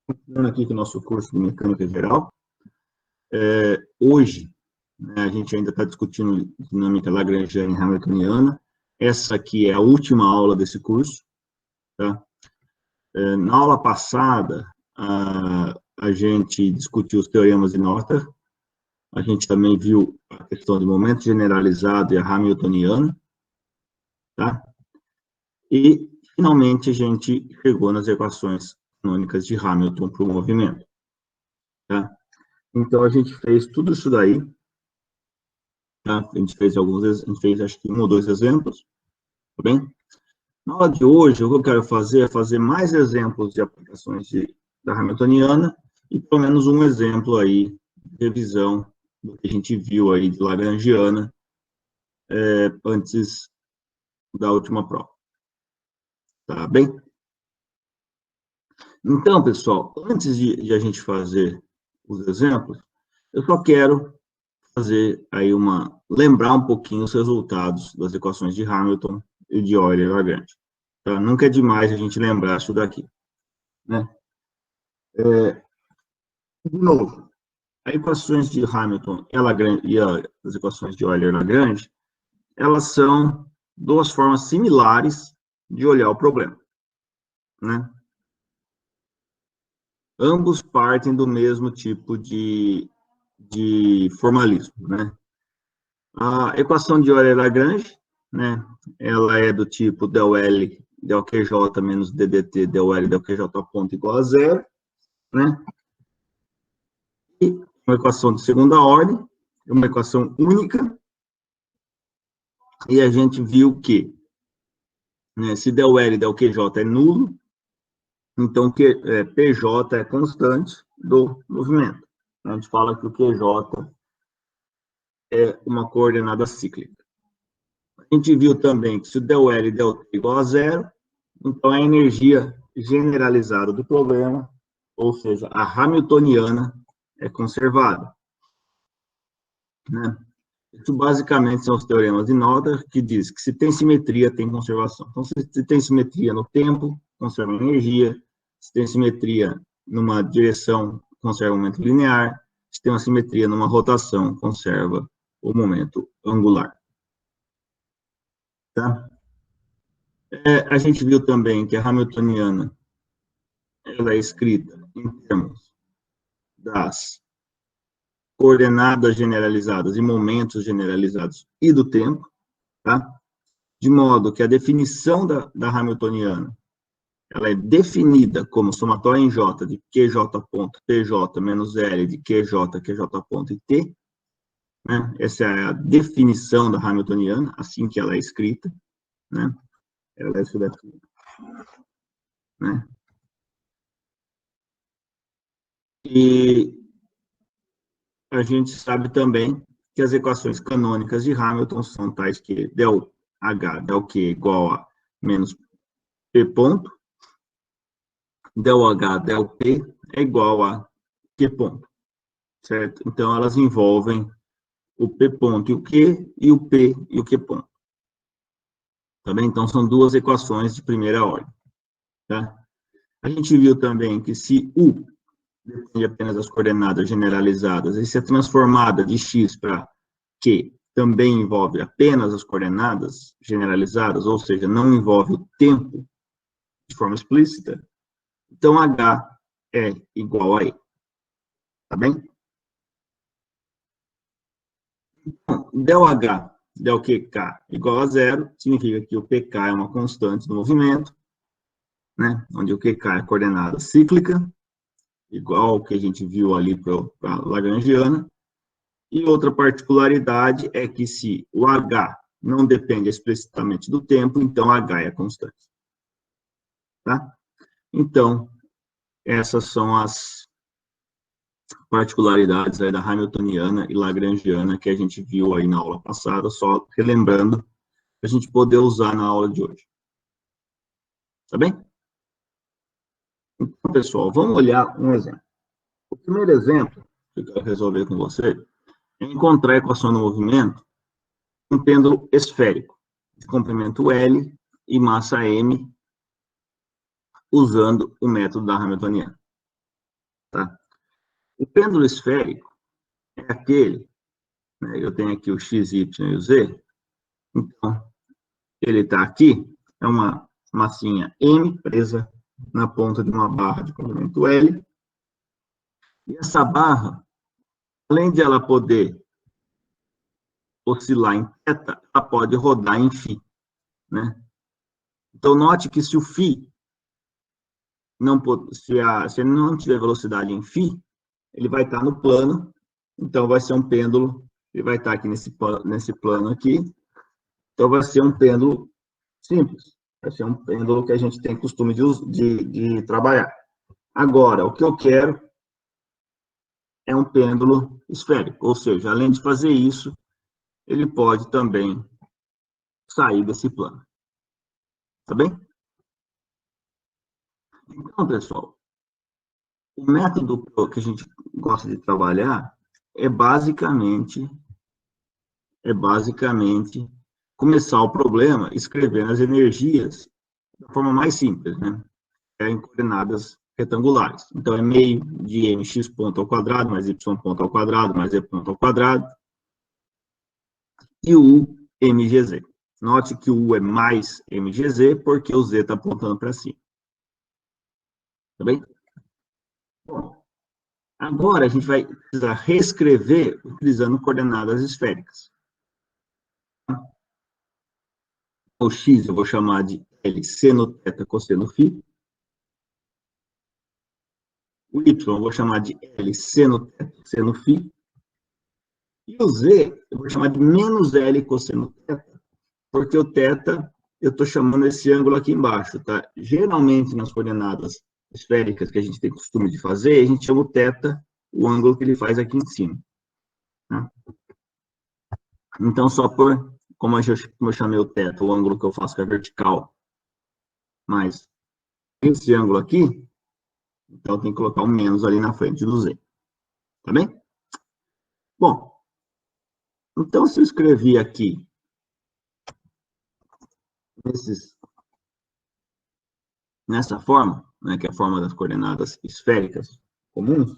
Continuando aqui com o nosso curso de Mecânica Geral. Hoje, né, a gente ainda está discutindo dinâmica lagrangiana e hamiltoniana. Essa aqui é a última aula desse curso. Tá? Na aula passada, a gente discutiu os teoremas de Noether. A gente também viu a questão de momento generalizado e a hamiltoniana. Tá? E, finalmente, a gente chegou nas equações canônicas de Hamilton para o movimento. Tá? Então, a gente fez tudo isso daí. Tá? A gente fez acho que 1 ou 2 exemplos. Tá bem? Na aula de hoje, o que eu quero fazer é fazer mais exemplos de aplicações da hamiltoniana e pelo menos um exemplo aí de revisão do que a gente viu aí de lagrangiana antes da última prova. Tá bem? Então, pessoal, antes de a gente fazer os exemplos, eu só quero fazer aí lembrar um pouquinho os resultados das equações de Hamilton e de Euler-Lagrange. Tá? Nunca é demais a gente lembrar isso daqui, né? De novo, as equações de Hamilton e as equações de Euler-Lagrange, elas são duas formas similares de olhar o problema, né? Ambos partem do mesmo tipo de formalismo, né? A equação de Euler-Lagrange, né, ela é do tipo del L del QJ menos DDT del L del QJ ponto igual a zero, né? E uma equação de segunda ordem, uma equação única, e a gente viu que, né, se del L del QJ é nulo, então PJ é constante do movimento. A gente fala que o QJ é uma coordenada cíclica. A gente viu também que se o del L del T é igual a zero, então a energia generalizada do problema, ou seja, a hamiltoniana, é conservada. Né? Isso basicamente são os teoremas de Noether, que diz que se tem simetria, tem conservação. Então, se tem simetria no tempo, conserva a energia. Se tem simetria numa direção, conserva o momento linear. Se tem uma simetria numa rotação, conserva o momento angular. Tá? A gente viu também que a hamiltoniana ela é escrita em termos das coordenadas generalizadas e momentos generalizados e do tempo, tá? De modo que a definição da hamiltoniana ela é definida como somatória em J de QJ ponto TJ menos L de QJ, QJ ponto e T. Né? Essa é a definição da hamiltoniana, assim que ela é escrita. Né? Ela é isso daqui. Né? E a gente sabe também que as equações canônicas de Hamilton são tais que del H, del Q igual a menos P ponto, del H, del P é igual a Q ponto, certo? Então, elas envolvem o P ponto e o Q, e o P e o Q ponto. Tá bem? Então, são duas equações de primeira ordem. Tá? A gente viu também que se U depende apenas das coordenadas generalizadas, e se é transformada de X para Q, também envolve apenas as coordenadas generalizadas, ou seja, não envolve o tempo de forma explícita, então H é igual a E. Tá bem? Então, del H, del QK igual a zero, significa que o PK é uma constante do movimento, né? Onde o QK é coordenada cíclica, igual ao que a gente viu ali para a lagrangiana. E outra particularidade é que se o H não depende explicitamente do tempo, então H é constante. Tá? Então, essas são as particularidades aí da hamiltoniana e lagrangiana que a gente viu aí na aula passada, só relembrando, para a gente poder usar na aula de hoje. Tá bem? Então, pessoal, vamos olhar um exemplo. O primeiro exemplo que eu quero resolver com você é encontrar a equação do movimento um pêndulo esférico, de comprimento L e massa M, usando o método da hamiltoniana. tá? O pêndulo esférico é aquele, né, eu tenho aqui o x, y e o z, então, ele está aqui, é uma massinha M presa na ponta de uma barra de comprimento L, e essa barra, além de ela poder oscilar em θ, ela pode rodar em φ, né? Então, note que se o φ não, se ele não tiver velocidade em φ, ele vai estar no plano, então vai ser um pêndulo, ele vai estar aqui nesse plano aqui, então vai ser um pêndulo simples, vai ser um pêndulo que a gente tem costume de trabalhar. Agora, o que eu quero é um pêndulo esférico, ou seja, além de fazer isso, ele pode também sair desse plano. Tá bem? Então, pessoal, o método que a gente gosta de trabalhar é basicamente começar o problema escrevendo as energias da forma mais simples, né? Em coordenadas retangulares. Então, é meio de mx ponto ao quadrado, mais y ponto ao quadrado, mais z ponto ao quadrado, e o u mgz. Note que o u é mais mgz, porque o z está apontando para cima. Tá bem? Bom, agora a gente vai precisar reescrever utilizando coordenadas esféricas. O x eu vou chamar de L seno θ cosseno φ. O y eu vou chamar de L seno θ seno φ. E o z eu vou chamar de menos L cosseno θ, porque o θ eu estou chamando esse ângulo aqui embaixo, tá? Geralmente nas coordenadas esféricas que a gente tem costume de fazer, a gente chama o θ, o ângulo que ele faz aqui em cima. Tá? Então, só por, como eu chamei o θ, o ângulo que eu faço que é vertical, mas esse ângulo aqui, então tem que colocar um menos ali na frente do z. Tá bem? Bom, então se eu escrevi aqui nessa forma, né, que é a forma das coordenadas esféricas comuns,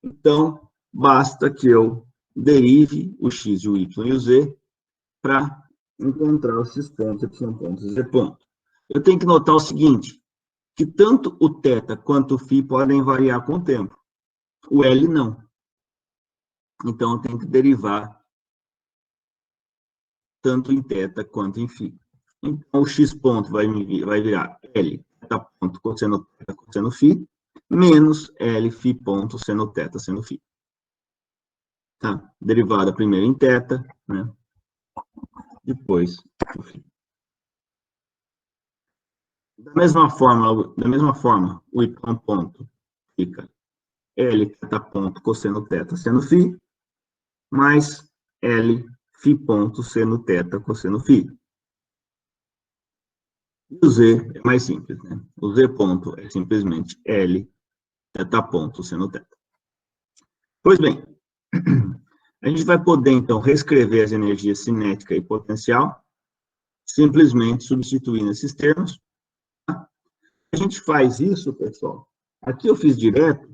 então basta que eu derive o x, o y e o z para encontrar os x pontos, y pontos e z pontos. Eu tenho que notar o seguinte, que tanto o θ quanto o φ podem variar com o tempo. O L não. Então, eu tenho que derivar tanto em θ quanto em φ. Então, o x ponto vai virar L θ ponto cosseno θ cosseno φ, menos L φ ponto seno θ seno φ. Tá? Derivada primeiro em θ, né? Depois o φ. Da mesma forma, o y ponto fica L θ ponto cosseno θ seno φ, mais L φ ponto seno θ cosseno φ. E o z é mais simples, né? O z ponto é simplesmente L θ ponto seno θ. Pois bem, a gente vai poder, então, reescrever as energias cinética e potencial, simplesmente substituindo esses termos. A gente faz isso, pessoal, aqui eu fiz direto,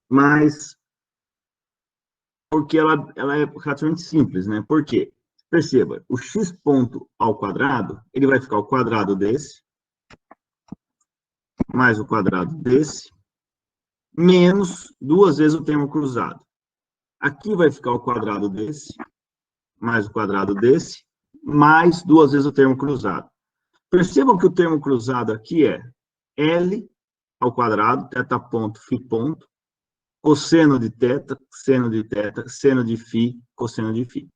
mas porque ela é relativamente simples, né? Por quê? Perceba, o x ponto ao quadrado, ele vai ficar o quadrado desse, mais o quadrado desse, menos duas vezes o termo cruzado. Aqui vai ficar o quadrado desse, mais o quadrado desse, mais duas vezes o termo cruzado. Percebam que o termo cruzado aqui é L ao quadrado, θ ponto, φ ponto, cosseno de θ, seno de θ, seno de φ, cosseno de φ.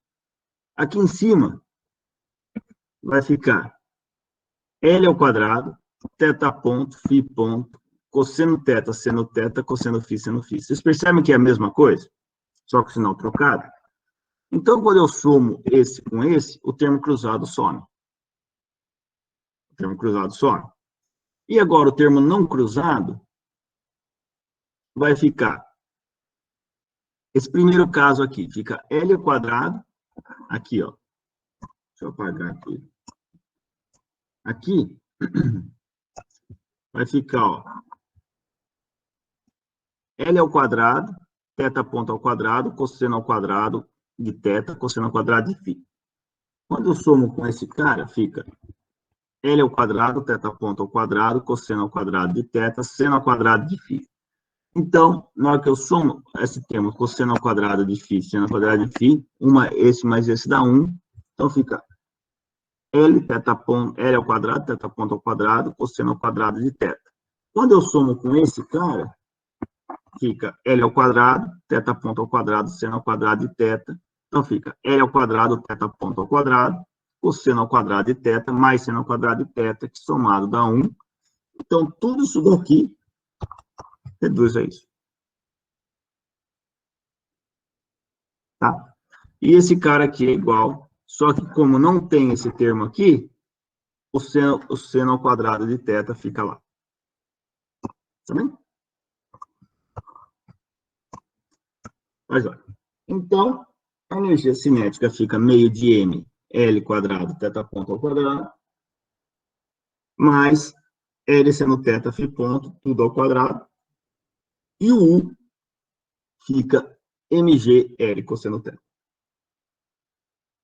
Aqui em cima vai ficar L ao quadrado, θ ponto, φ ponto, cosseno θ, seno θ, cosseno φ, seno φ. Vocês percebem que é a mesma coisa? Só com o sinal trocado? Então, quando eu somo esse com esse, o termo cruzado some. O termo cruzado some. E agora o termo não cruzado vai ficar. Esse primeiro caso aqui, fica L ao quadrado, aqui, ó. Deixa eu apagar aqui. Aqui vai ficar, ó, L ao quadrado, θ ponto ao quadrado, cosseno ao quadrado de θ, cosseno ao quadrado de φ. Quando eu somo com esse cara, fica L ao quadrado, θ ponto ao quadrado, cosseno ao quadrado de θ, seno ao quadrado de φ. Então, na hora que eu somo esse termo, cosseno ao quadrado de φ, seno ao quadrado de φ, esse mais esse dá 1. Então, fica L ao quadrado, θ ponto ao quadrado, cosseno ao quadrado de θ. Quando eu somo com esse cara, fica L ao quadrado, θ ponto ao quadrado, seno ao quadrado de θ. Então, fica L ao quadrado, θ ponto ao quadrado, cosseno ao quadrado de θ, mais seno ao quadrado de θ, que somado dá 1. Então, tudo isso daqui reduz a isso. Tá? E esse cara aqui é igual, só que como não tem esse termo aqui, o seno ao quadrado de θ fica lá. Tá bem? Mas olha. Então, a energia cinética fica meio de m, L quadrado, θ ponto ao quadrado, mais L seno θ, φ ponto, tudo ao quadrado, e o U fica mg L cosseno θ.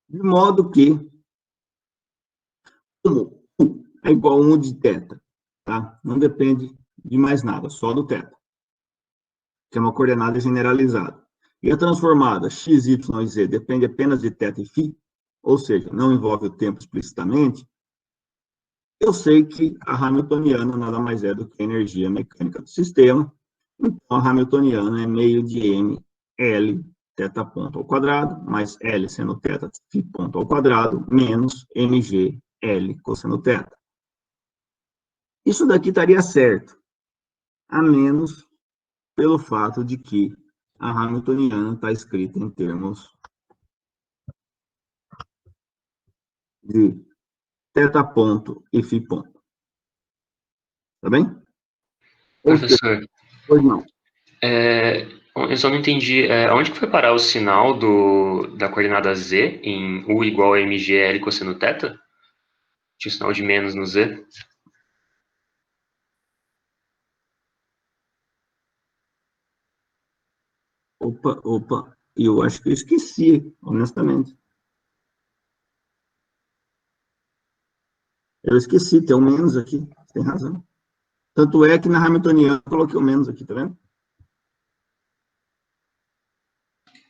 De modo que, como U é igual a 1 de θ, tá? Não depende de mais nada, só do θ, que é uma coordenada generalizada. E a transformada x, y e z depende apenas de θ e φ, ou seja, não envolve o tempo explicitamente, eu sei que a hamiltoniana nada mais é do que a energia mecânica do sistema. Então, a hamiltoniana é meio de m L θ ponto ao quadrado, mais L seno θ φ ponto ao quadrado, menos mg L cosseno θ. Isso daqui estaria certo, a menos pelo fato de que a hamiltoniana está escrita em termos de θ ponto e φ ponto. Tá bem? Professor, Pois não. Eu só não entendi. Onde que foi parar o sinal da coordenada z em u igual a mgl cosseno θ? Tinha o sinal de menos no z. Opa, eu acho que eu esqueci, honestamente. Eu esqueci, tem um menos aqui, você tem razão. Tanto é que na hamiltoniana eu coloquei o menos aqui, tá vendo?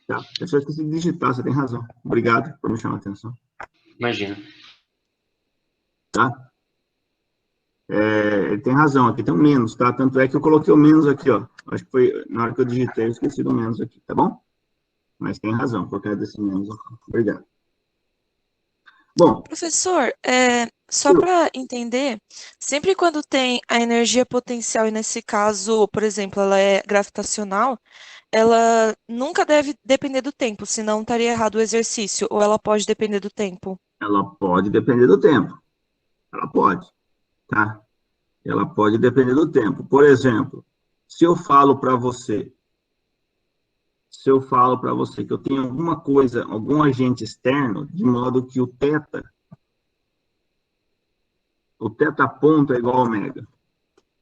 Tá, eu só esqueci de digitar, você tem razão. Obrigado por me chamar a atenção. Imagina. Tá? Ele tem razão, aqui tem um menos, tá? Tanto é que eu coloquei o menos aqui, ó. Acho que foi na hora que eu digitei, eu esqueci do menos aqui, tá bom? Mas tem razão, por causa desse menos aqui. Obrigado. Bom. Professor, só para entender, sempre quando tem a energia potencial, e nesse caso, por exemplo, ela é gravitacional, ela nunca deve depender do tempo, senão estaria errado o exercício, ou ela pode depender do tempo? Ela pode depender do tempo. Ela pode, tá? Ela pode depender do tempo. Por exemplo, se eu falo para você que eu tenho alguma coisa, algum agente externo, de modo que o θ ponto é igual a ômega.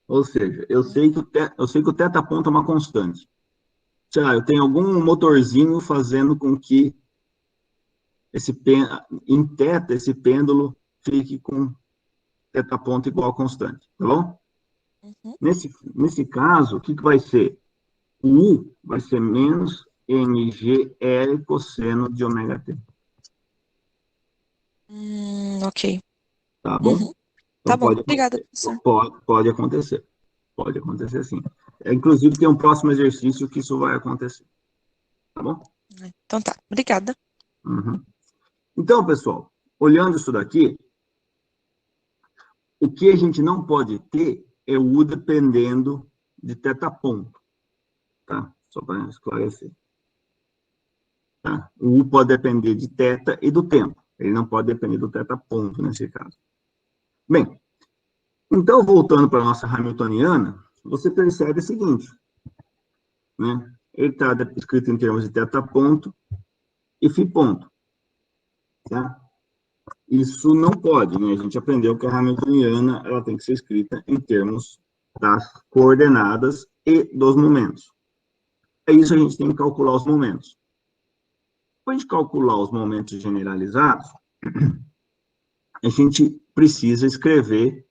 Ou seja, eu sei que o θ ponto é uma constante. Sei lá, eu tenho algum motorzinho fazendo com que em θ, esse pêndulo fique com θ ponto igual a constante, tá bom? Uhum. Nesse caso, o que vai ser? O U vai ser menos mgl cosseno de ômega t. Ok. Tá bom? Uhum. Então, Tá bom, obrigada, professor. Pode acontecer. Pode acontecer, sim. Inclusive, tem um próximo exercício que isso vai acontecer. Tá bom? Então tá, obrigada. Uhum. Então, pessoal, olhando isso daqui, o que a gente não pode ter é o U dependendo de θ ponto. Tá? Só para esclarecer. Tá? O U pode depender de θ e do tempo. Ele não pode depender do θ ponto, nesse caso. Bem, então, voltando para a nossa hamiltoniana, você percebe o seguinte, né? Ele está escrito em termos de θ ponto e φ ponto. Tá? Isso não pode, né? A gente aprendeu que a hamiltoniana ela tem que ser escrita em termos das coordenadas e dos momentos. Para isso, a gente tem que calcular os momentos. Depois de calcular os momentos generalizados, a gente precisa escrever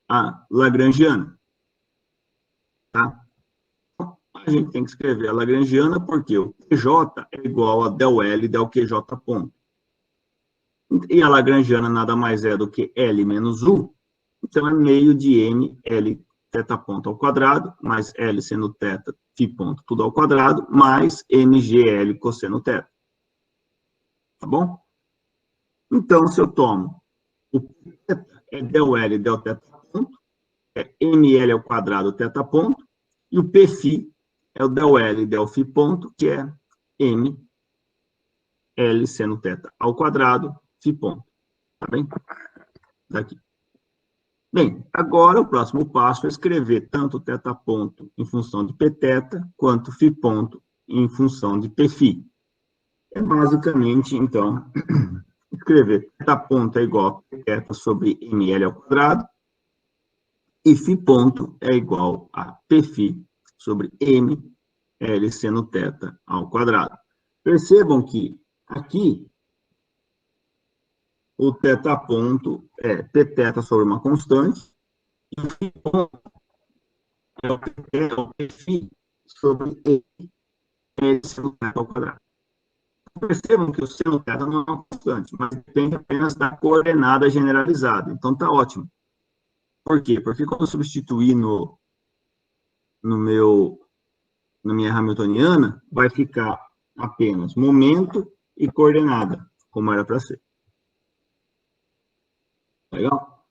a lagrangiana, tá? A gente tem que escrever a lagrangiana porque o QJ é igual a del L del QJ ponto. E a lagrangiana nada mais é do que L menos U, então é meio de M, L, teta ponto ao quadrado, mais L seno teta, φ ponto, tudo ao quadrado, mais MGL cosseno teta. Tá bom? Então, se eu tomo o teta é del L del teta ponto, é ML ao quadrado teta ponto, e o Pφ é o del L del φ ponto, que é M L seno teta ao quadrado, φ ponto. Tá bem? Daqui. Bem, agora o próximo passo é escrever tanto teta ponto em função de P teta, quanto φ ponto em função de Pφ. É basicamente, então, escrever teta ponto é igual a P teta sobre ML ao quadrado, e φ ponto é igual a Pφ sobre M L seno teta ao quadrado. Percebam que aqui o teta ponto é P teta sobre uma constante, e o φ ponto é o Pφ sobre L seno teta ao quadrado. Percebam que o seno teta não é uma constante, mas depende apenas da coordenada generalizada. Então, está ótimo. Por quê? Porque quando eu substituir na minha hamiltoniana, vai ficar apenas momento e coordenada, como era para ser. Legal?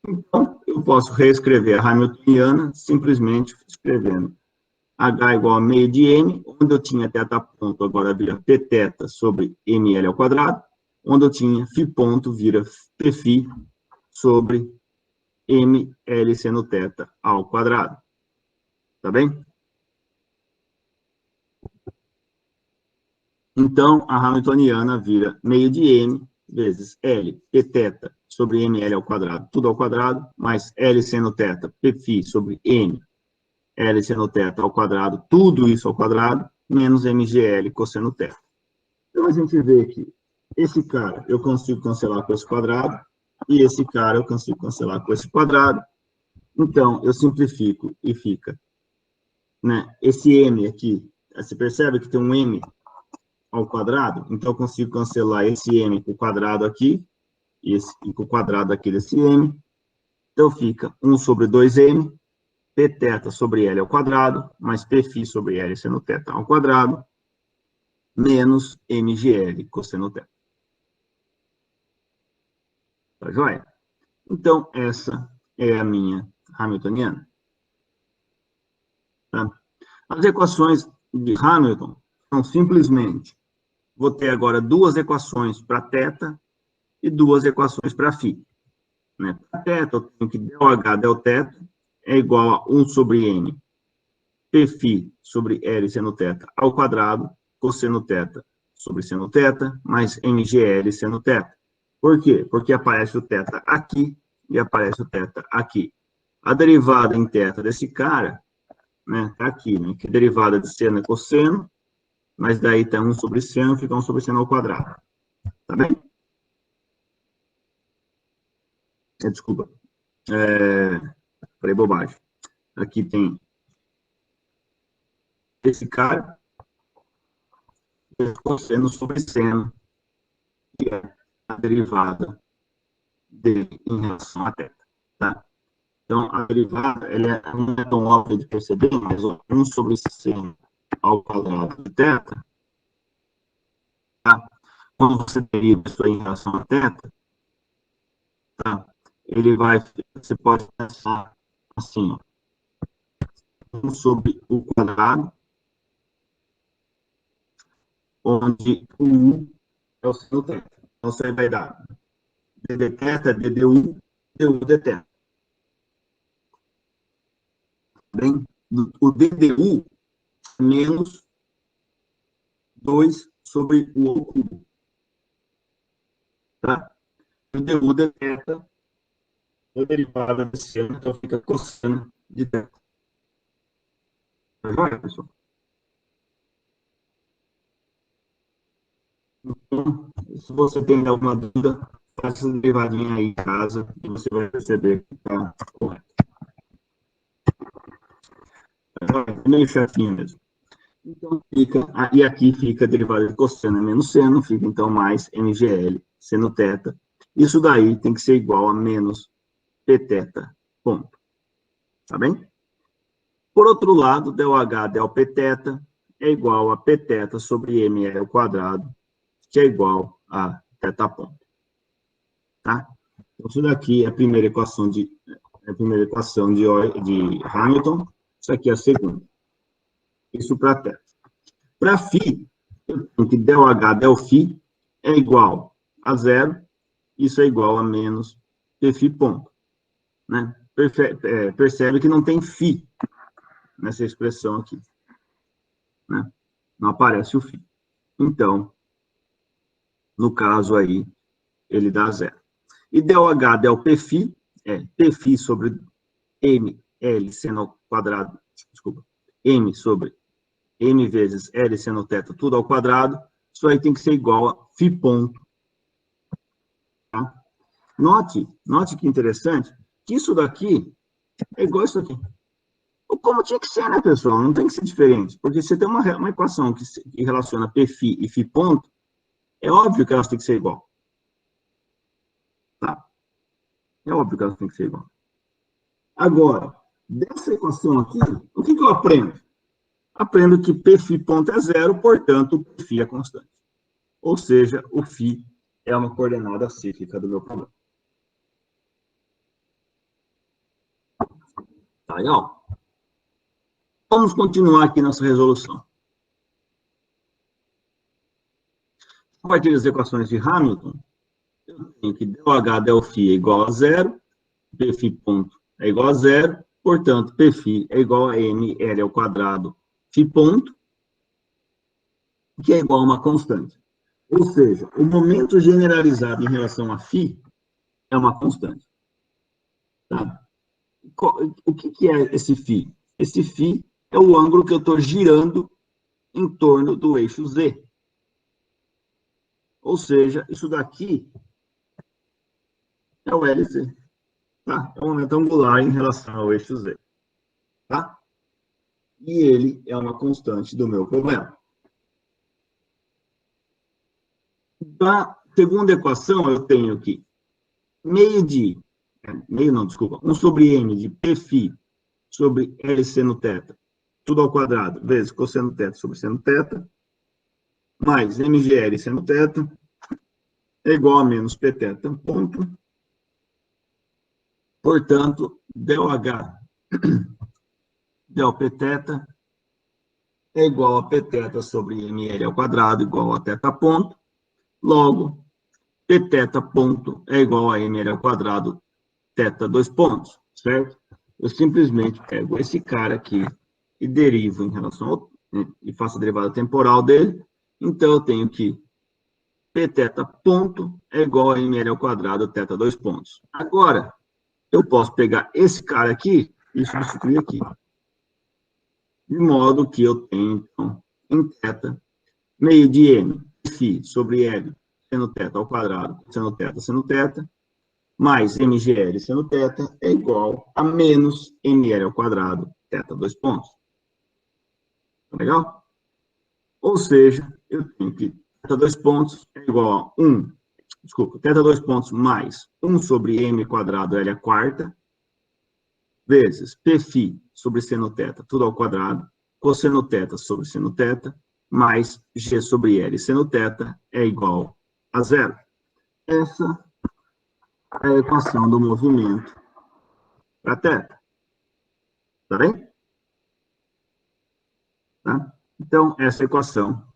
Então, eu posso reescrever a hamiltoniana simplesmente escrevendo H igual a meio de M, onde eu tinha teta ponto, agora vira P teta sobre ML ao quadrado, onde eu tinha φ ponto, vira Pφ sobre ML seno teta ao quadrado. Tá bem? Então, a hamiltoniana vira meio de M vezes L, P teta sobre ML ao quadrado, tudo ao quadrado, mais L seno teta, Pφ sobre M, L seno teta ao quadrado, tudo isso ao quadrado, menos MGL cosseno teta. Então, a gente vê que esse cara eu consigo cancelar com esse quadrado, e esse cara eu consigo cancelar com esse quadrado. Então, eu simplifico e fica, né, esse M aqui, você percebe que tem um M ao quadrado? Então, eu consigo cancelar esse M com o quadrado aqui, e com o quadrado aqui desse M. Então, fica 1 sobre 2M, P teta sobre L ao quadrado, mais Pφ sobre L seno teta ao quadrado, menos MGL cosseno teta. Tá joia? Então, essa é a minha hamiltoniana. Tá? As equações de Hamilton são simplesmente, vou ter agora duas equações para θ e duas equações para φ. Né? Para θ, eu tenho que ΔH del θ é igual a 1 sobre n Pφ sobre L seno θ ao quadrado, cosseno θ sobre seno θ, mais MGL seno θ. Por quê? Porque aparece o θ aqui e aparece o θ aqui. A derivada em θ desse cara, né, tá aqui, né, que a derivada de seno é cosseno, mas daí tá 1 sobre seno, fica 1 sobre seno ao quadrado. Tá bem? Desculpa. Falei bobagem. Aqui tem esse cara, cosseno sobre seno, que é a derivada dele em relação a θ. Tá? Então, a derivada não é tão óbvia de perceber, mas 1 sobre seno ao quadrado de θ, tá? Quando você deriva isso aí em relação a θ, tá? Você pode pensar assim, ó, 1 sobre o quadrado, onde o U é o seno θ. Então, você vai dar d de θ, ddu, du de θ. Bem, o ddu menos 2 sobre o ao cubo. Tá? O du de θ é a derivada de seno, então fica cosseno de θ. Tá joia, pessoal? Se você tem alguma dúvida, faça essa derivadinha aí em casa e você vai perceber que está correto. É meio chatinho mesmo. Então, fica, e aqui fica a derivada de cosseno menos seno, fica então mais mgl seno θ. Isso daí tem que ser igual a menos pθ, ponto. Tá bem? Por outro lado, del H del pθ é igual a pθ sobre ml ao quadrado, que é igual a θ ponto. Tá? Então, isso daqui é a primeira equação de Hamilton, isso aqui é a segunda. Isso para θ. Para φ, eu tenho que del H del φ é igual a zero, isso é igual a menos pφ ponto. Né? Percebe que não tem φ nessa expressão aqui. Né? Não aparece o φ. Então, no caso aí, ele dá zero. E del H del pφ é pφ sobre ml seno ao quadrado, desculpa, m sobre m vezes L seno θ, tudo ao quadrado, isso aí tem que ser igual a φ ponto. Tá? Note que interessante, que isso daqui é igual a isso aqui. Como tinha que ser, né, pessoal? Não tem que ser diferente, porque você tem uma equação que relaciona πφ e φ ponto, é óbvio que elas têm que ser igual. Tá? É óbvio que elas têm que ser igual. Agora, dessa equação aqui, o que eu aprendo? Aprendo que pφ ponto é zero, portanto, o pφ é constante. Ou seja, o φ é uma coordenada cíclica do meu problema. Tá legal? Vamos continuar aqui nossa resolução. A partir das equações de Hamilton, eu tenho que del H del φ é igual a zero, pφ ponto é igual a zero, portanto, pφ é igual a ml ao quadrado φ ponto, que é igual a uma constante. Ou seja, o momento generalizado em relação a φ é uma constante. Tá? O que é esse φ? Esse φ é o ângulo que eu estou girando em torno do eixo Z. Ou seja, isso daqui é o LZ. Tá? É um momento angular em relação ao eixo Z. Tá? E ele é uma constante do meu problema. Da segunda equação, eu tenho que um sobre m de pφ sobre L seno θ, tudo ao quadrado, vezes cosseno θ sobre seno θ, mais mgl seno θ, é igual a menos pθ, ponto. Portanto, del H del pθ é igual a pθ sobre ml ao quadrado, igual a θ ponto. Logo, pθ ponto é igual a ml ao quadrado, θ dois pontos, certo? Eu simplesmente pego esse cara aqui e derivo em relação ao, e faço a derivada temporal dele. Então, eu tenho que pθ ponto é igual a ml ao quadrado, θ dois pontos. Agora, eu posso pegar esse cara aqui e substituir aqui. De modo que eu tenho, então, em θ, meio de m, φ sobre L, seno θ ao quadrado, seno θ, mais mgl seno θ é igual a menos ml ao quadrado, θ dois pontos. Tá legal? Ou seja, eu tenho que θ dois pontos é igual a 1, desculpa, θ dois pontos mais 1 sobre m quadrado L a quarta, vezes pφ sobre seno θ, tudo ao quadrado, cosseno θ sobre seno θ, mais g sobre L seno θ é igual a zero. Essa é a equação do movimento para θ. Tá bem? Tá? Então, essa é a equação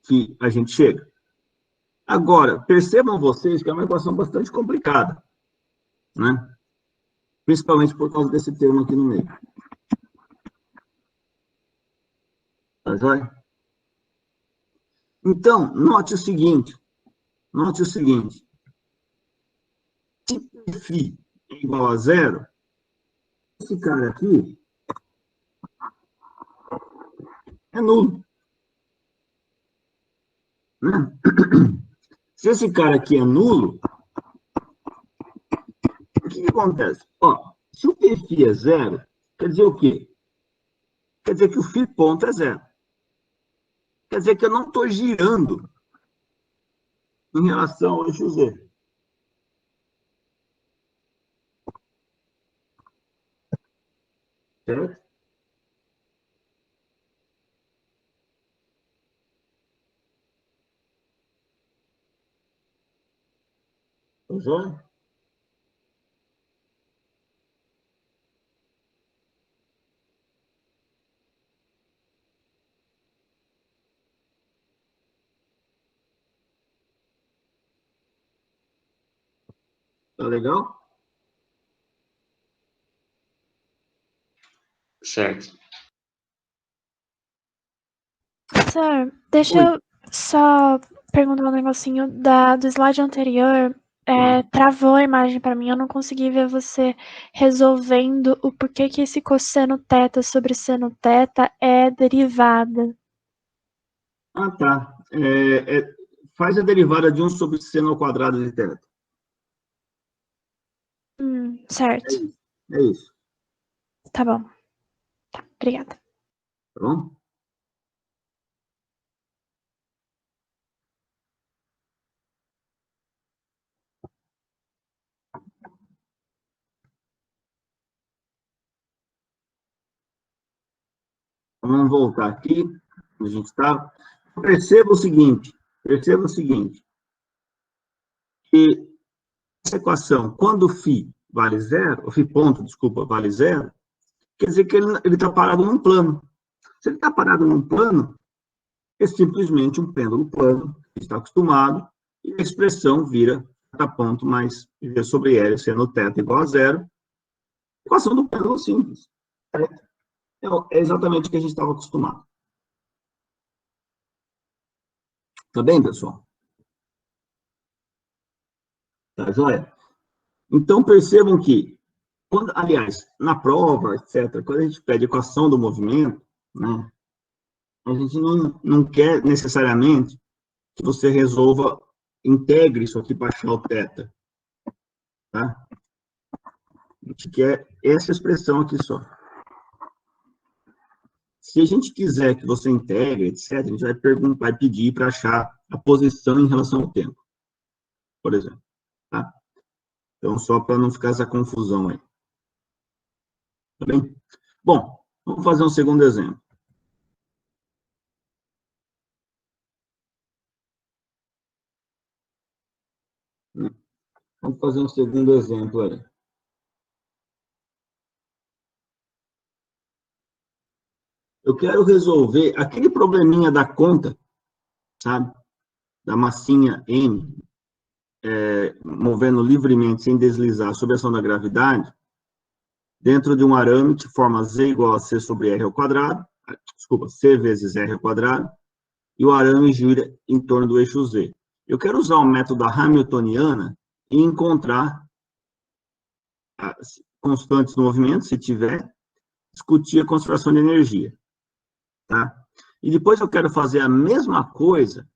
que a gente chega. Agora, percebam vocês que é uma equação bastante complicada, né? Principalmente por causa desse termo aqui no meio. Tá joia? Então, note o seguinte. Se π é igual a zero, esse cara aqui é nulo. né? Se esse cara aqui é nulo, o que acontece? Ó, se o φ é zero, quer dizer o quê? Quer dizer que o φ ponto é zero. Quer dizer que eu não estou girando em relação ao eixo Z. Certo? Tá joia? Tá legal? Certo. Sir, deixa Oi. eu só perguntar um negocinho do slide anterior. Travou a imagem para mim, eu não consegui ver você resolvendo o porquê que esse cosseno θ sobre seno θ é derivada. Ah, tá. Faz a derivada de 1 sobre seno ao quadrado de θ. Certo. É isso. Tá bom. Tá, obrigada. Tá bom? Vamos voltar aqui, onde a gente estava. Perceba o seguinte, que essa equação, quando o φ vale zero, o φ ponto, desculpa, vale zero, quer dizer que ele está parado num plano. Se ele está parado num plano, é simplesmente um pêndulo plano, que está acostumado, e a expressão vira ponto mais V sobre L, sendo θ igual a zero. Equação do pêndulo simples. É exatamente o que a gente estava acostumado. Tá bem, pessoal? Tá joia? Então, percebam que, aliás, na prova, etc., quando a gente pede equação do movimento, né, a gente não quer necessariamente que você resolva, integre isso aqui para achar o θ. Tá? A gente quer essa expressão aqui só. Se a gente quiser que você integre, etc., a gente vai pedir para achar a posição em relação ao tempo, por exemplo. Tá? Então, só para não ficar essa confusão aí. Tá bem? Bom, vamos fazer um segundo exemplo. Vamos fazer um segundo exemplo aí. Eu quero resolver aquele probleminha da conta, sabe? Da massinha M, movendo livremente, sem deslizar, sob a ação da gravidade, dentro de um arame de forma Z igual a C sobre R ao quadrado, desculpa, C vezes R ao quadrado, e o arame gira em torno do eixo Z. Eu quero usar o método da Hamiltoniana e encontrar as constantes do movimento, se tiver, discutir a conservação de energia. Tá? E depois eu quero fazer a mesma coisa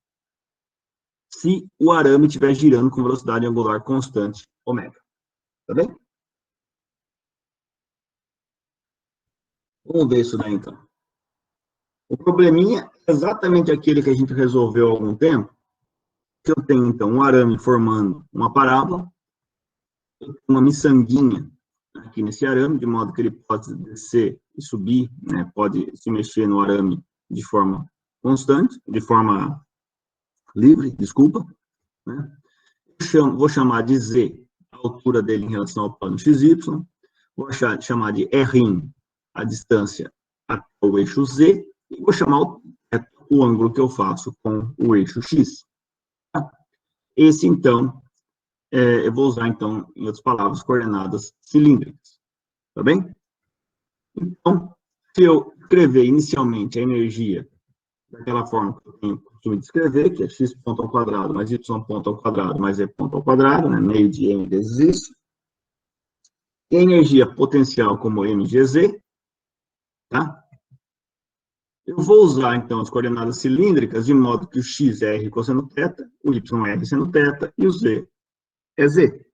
se o arame estiver girando com velocidade angular constante, ômega. Tá bem? Vamos ver isso daí, então. O probleminha é exatamente aquele que a gente resolveu há algum tempo, que eu tenho, então, um arame formando uma parábola, uma miçanguinha aqui nesse arame, de modo que ele pode descer e subir, né, pode se mexer no arame de forma constante, de forma livre, desculpa, né? Vou chamar de Z a altura dele em relação ao plano XY, vou chamar de R' a distância até o eixo Z, e vou chamar o ângulo que eu faço com o eixo X. Esse, então, eu vou usar, então, em outras palavras, coordenadas cilíndricas. Tá bem? Então, se eu escrever inicialmente a energia daquela forma que eu tenho costume de escrever, que é x ponto ao quadrado mais y ponto ao quadrado mais e ponto ao quadrado, né, meio de m vezes isso. E a energia potencial como mgz, tá? Eu vou usar, então, as coordenadas cilíndricas, de modo que o x é r cosseno θ, o y é r seno θ, e o z é z.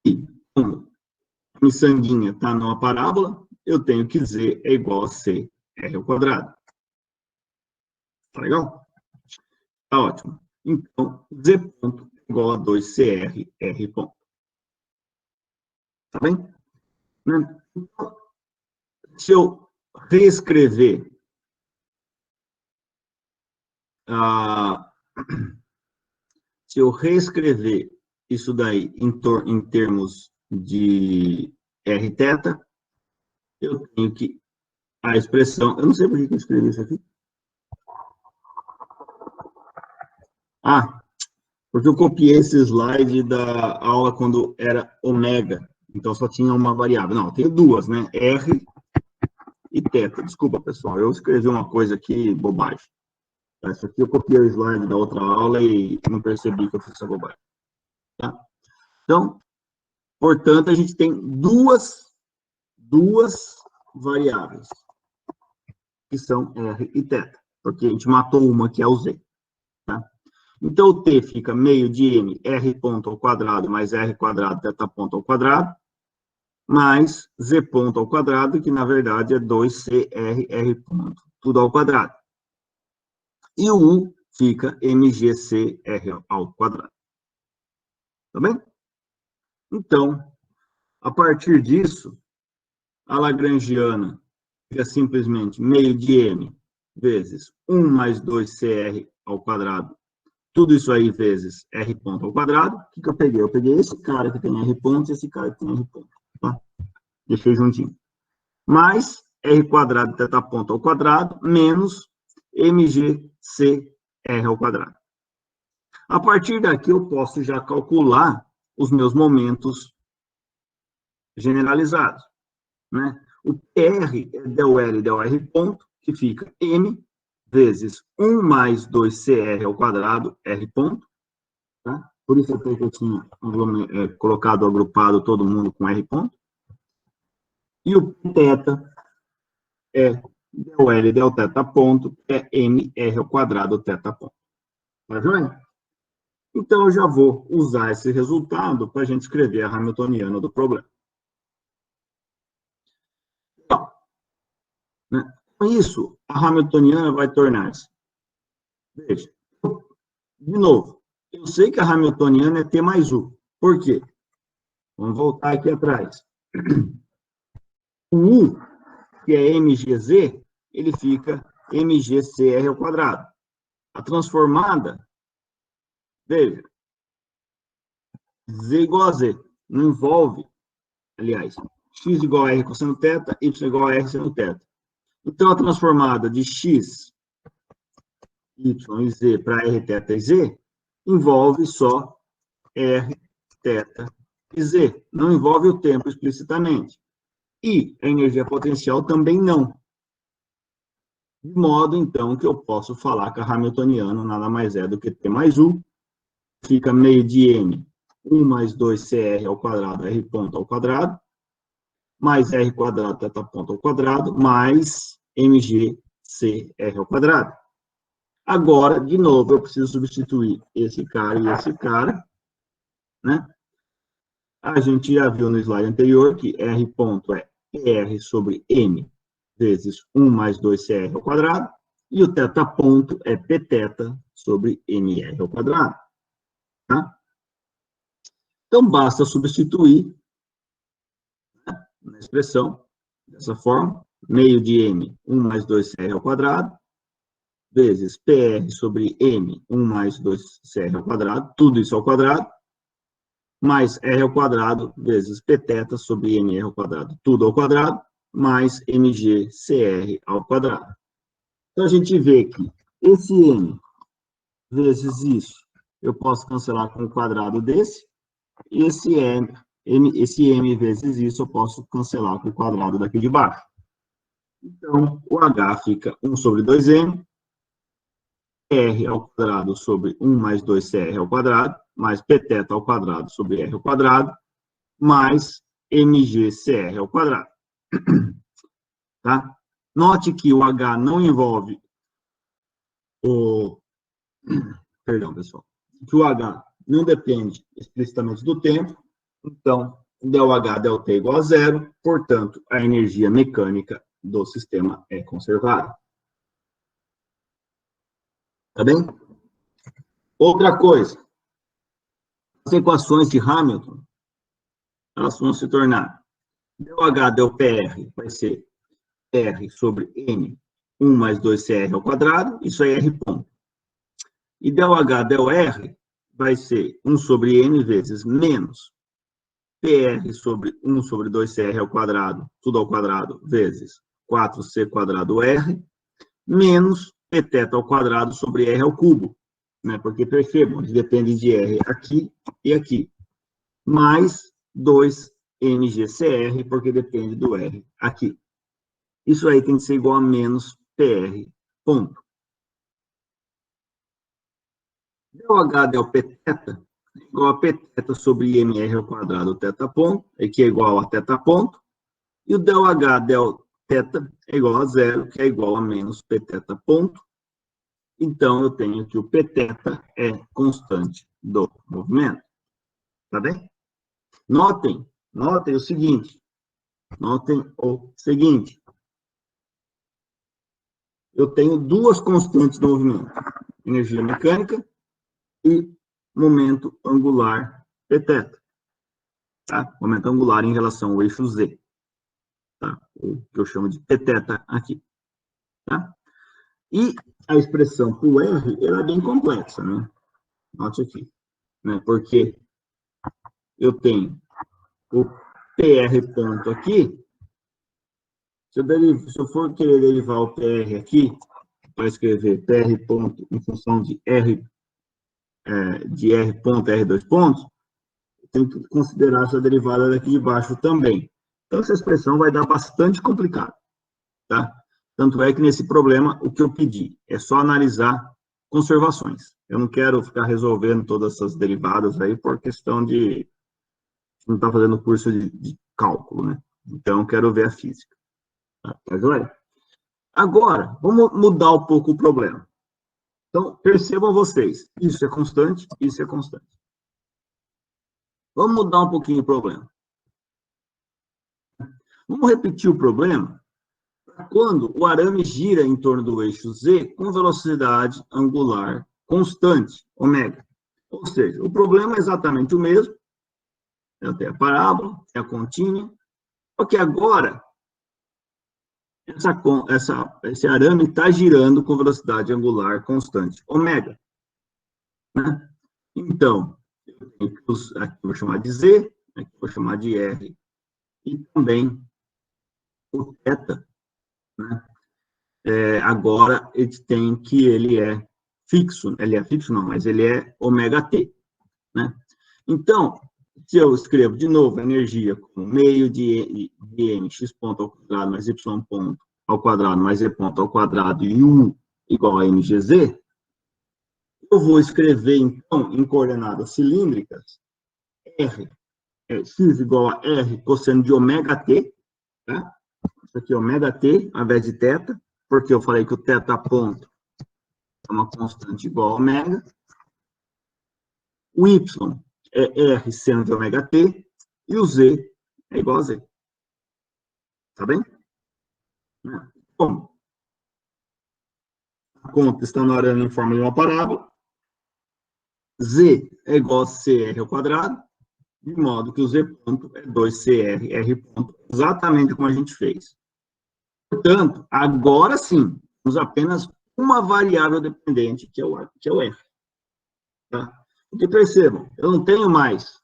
E, como a miçanguinha está numa parábola, eu tenho que z é igual a c r ao quadrado. Tá legal? Tá ótimo. Então, z ponto é igual a 2cr r ponto. Tá bem? Então, se eu reescrever isso daí em termos de r θ, eu tenho que a expressão, eu não sei por que eu escrevi isso aqui. Porque eu copiei esse slide da aula quando era ômega, então só tinha uma variável. Não, tem duas, né? R e θ. Desculpa, pessoal, eu escrevi uma coisa aqui, bobagem. Isso aqui eu copiei o slide da outra aula e não percebi que eu fiz essa bobagem. Tá? Então, portanto, a gente tem duas variáveis, que são R e θ, porque a gente matou uma, que é o Z. Tá? Então, o T fica meio de M, R ponto ao quadrado, mais R quadrado, θ ponto ao quadrado, mais Z ponto ao quadrado, que na verdade é 2CR, R ponto, tudo ao quadrado. E o U fica MGCR ao quadrado. Tá bem? Então, a partir disso, a lagrangiana fica simplesmente meio de M vezes 1 mais 2CR ao quadrado. Tudo isso aí vezes R ponto ao quadrado. O que eu peguei? Eu peguei esse cara que tem R ponto e esse cara que tem R ponto. Tá? Deixei juntinho. Mais R quadrado θ ponto ao quadrado menos MGCR ao quadrado. A partir daqui, eu posso já calcular os meus momentos generalizados. Né? O PR é del L del R ponto, que fica M vezes 1 mais 2CR ao quadrado, R ponto. Tá? Por isso até que eu tinha colocado, agrupado todo mundo com R ponto. E o θ é del L del θ ponto, é MR ao quadrado, θ ponto. Tá joia? Então, eu já vou usar esse resultado para a gente escrever a hamiltoniana do problema. Então, né, com isso, a hamiltoniana vai tornar-se. Veja, de novo, eu sei que a hamiltoniana é T mais U. Por quê? Vamos voltar aqui atrás. O U, que é MGZ, ele fica MGCR ao quadrado. A transformada, veja, Z igual a Z. Não envolve, aliás, x igual a R cosseno θ, y igual a R seno θ. Então, a transformada de x, y e z para R, θ e z, envolve só R, θ e z. Não envolve o tempo explicitamente. E a energia potencial também não. De modo, então, que eu posso falar que a hamiltoniana nada mais é do que T mais U, fica meio de M, 1 mais 2CR ao quadrado, R ponto ao quadrado, mais R quadrado, θ ponto ao quadrado, mais MGCR ao quadrado. Agora, de novo, eu preciso substituir esse cara e esse cara, né? A gente já viu no slide anterior que R ponto é PR sobre M vezes 1 mais 2CR ao quadrado, e o θ ponto é Pθ sobre MR ao quadrado. Tá? Então, basta substituir, né, na expressão, dessa forma, meio de M, 1 mais 2CR ao quadrado, vezes PR sobre M, 1 mais 2CR ao quadrado, tudo isso ao quadrado, mais R ao quadrado, vezes Pθ sobre MR ao quadrado, tudo ao quadrado, mais MGCR ao quadrado. Então, a gente vê que esse M vezes isso, eu posso cancelar com o quadrado desse, e esse M vezes isso, eu posso cancelar com o quadrado daqui de baixo. Então, o H fica 1 sobre 2M, R ao quadrado sobre 1 mais 2CR ao quadrado, mais Pθ ao quadrado sobre R ao quadrado, mais MGCR ao quadrado. tá? Note que o H não envolve o... Perdão, pessoal. Que o H não depende explicitamente do tempo, então, ΔH, ΔT é igual a zero, portanto, a energia mecânica do sistema é conservada. Tá bem? Outra coisa, as equações de Hamilton, elas vão se tornar ΔH, ΔPR vai ser R sobre N, 1 mais 2CR ao quadrado, isso é R ponto. E ΔH, ΔR vai ser 1 sobre N vezes menos PR sobre 1 sobre 2CR ao quadrado, tudo ao quadrado, vezes 4C quadrado R, menos Pθ ao quadrado sobre R ao cubo, né? Porque percebam, eles dependem de R aqui e aqui, mais 2mgCr, porque depende do R aqui. Isso aí tem que ser igual a menos PR, ponto. ΔH, ΔPθ, igual a Pθ sobre IMR ao quadrado, θ ponto, que é igual a θ ponto, e o ΔH, Δθ é igual a zero, que é igual a menos Pθ ponto. Então, eu tenho que o Pθ é constante do movimento. Tá bem? Notem o seguinte. Eu tenho duas constantes do movimento. Energia mecânica e momento angular Pθ. Tá? Momento angular em relação ao eixo Z. Tá? O que eu chamo de Pθ aqui. Tá? E a expressão para o R, ela é bem complexa, né? Note aqui. Né? Porque eu tenho o PR ponto aqui. Se eu for querer derivar o PR aqui, para escrever PR ponto em função de R ponto, R2 pontos, tem que considerar essa derivada daqui de baixo também. Então, essa expressão vai dar bastante complicado, tá? Tanto é que nesse problema, o que eu pedi é só analisar conservações. Eu não quero ficar resolvendo todas essas derivadas aí por questão de não estar fazendo curso de cálculo, né? Então, eu quero ver a física. Tá joia? Agora, vamos mudar um pouco o problema. Então, percebam vocês, isso é constante, isso é constante. Vamos mudar um pouquinho o problema. Vamos repetir o problema quando o arame gira em torno do eixo Z com velocidade angular constante, ômega. Ou seja, o problema é exatamente o mesmo. Eu tenho a parábola, tem a continha. Só que agora, esse arame está girando com velocidade angular constante, ômega. Né? Então, aqui eu vou chamar de Z, aqui eu vou chamar de R. E também o θ. Né? Agora, ele é fixo. Ele é fixo, não, mas ele é ômega t. Né? Então, se eu escrevo de novo a energia como meio de m x ponto ao quadrado mais y ponto ao quadrado mais e ponto ao quadrado e u igual a mgz, eu vou escrever, então, em coordenadas cilíndricas, x igual a r cosseno de ômega t, tá? Isso aqui é ômega t, ao invés de θ, porque eu falei que o θ ponto é uma constante igual a ômega. O y é r seno de ômega t, e o z é igual a z. Tá bem? Bom, a conta está no arame em forma de uma parábola. Z é igual a CR ao quadrado, de modo que o Z ponto é 2CR, R ponto, exatamente como a gente fez. Portanto, agora sim, temos apenas uma variável dependente, que é o R. Tá? Porque percebam, eu não tenho mais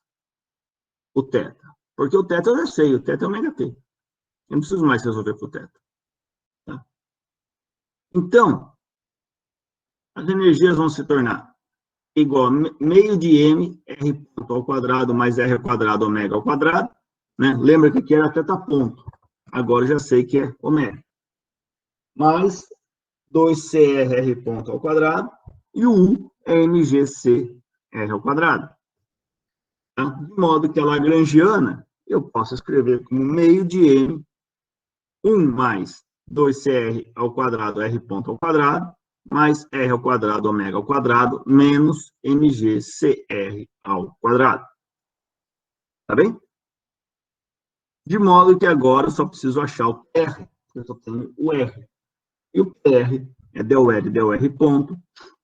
o θ, porque o θ eu já sei, o θ é ômega t. Eu não preciso mais resolver para o θ. Tá? Então, as energias vão se tornar igual a meio de m, r ponto ao quadrado, mais r ao quadrado, ômega ao quadrado. Né? Lembra que aqui era θ ponto. Agora eu já sei que é ômega. Mais 2CR, r ponto ao quadrado. E o U é mgc, r ao quadrado. Tá? De modo que a lagrangiana, eu posso escrever como meio de m, 1 mais 2CR ao quadrado, R ponto ao quadrado, mais R ao quadrado, ômega ao quadrado, menos MGCR ao quadrado. Tá bem? De modo que agora eu só preciso achar o PR, eu só tenho o R. E o PR é del R ponto,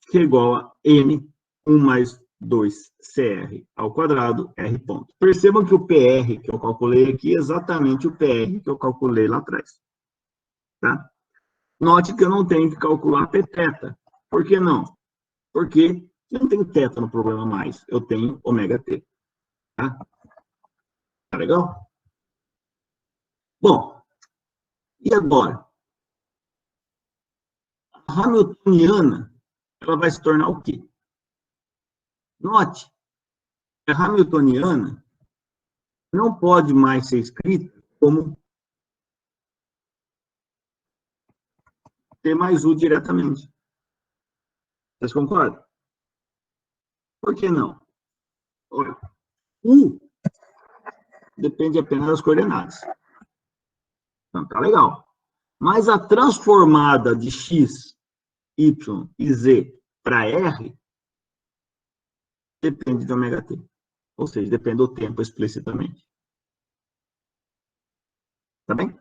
que é igual a N, 1 mais 2CR ao quadrado, R ponto. Percebam que o PR que eu calculei aqui é exatamente o PR que eu calculei lá atrás. Tá? Note que eu não tenho que calcular Pθ. Por que não? Porque eu não tenho θ no problema mais, eu tenho ômega t. Tá? Tá legal? Bom, e agora? A hamiltoniana, ela vai se tornar o quê? Note, a hamiltoniana não pode mais ser escrita como T mais U diretamente. Vocês concordam? Por que não? Olha, U depende apenas das coordenadas. Então, tá legal. Mas a transformada de x, y e z para R depende de ômega t. Ou seja, depende do tempo explicitamente. Tá bem?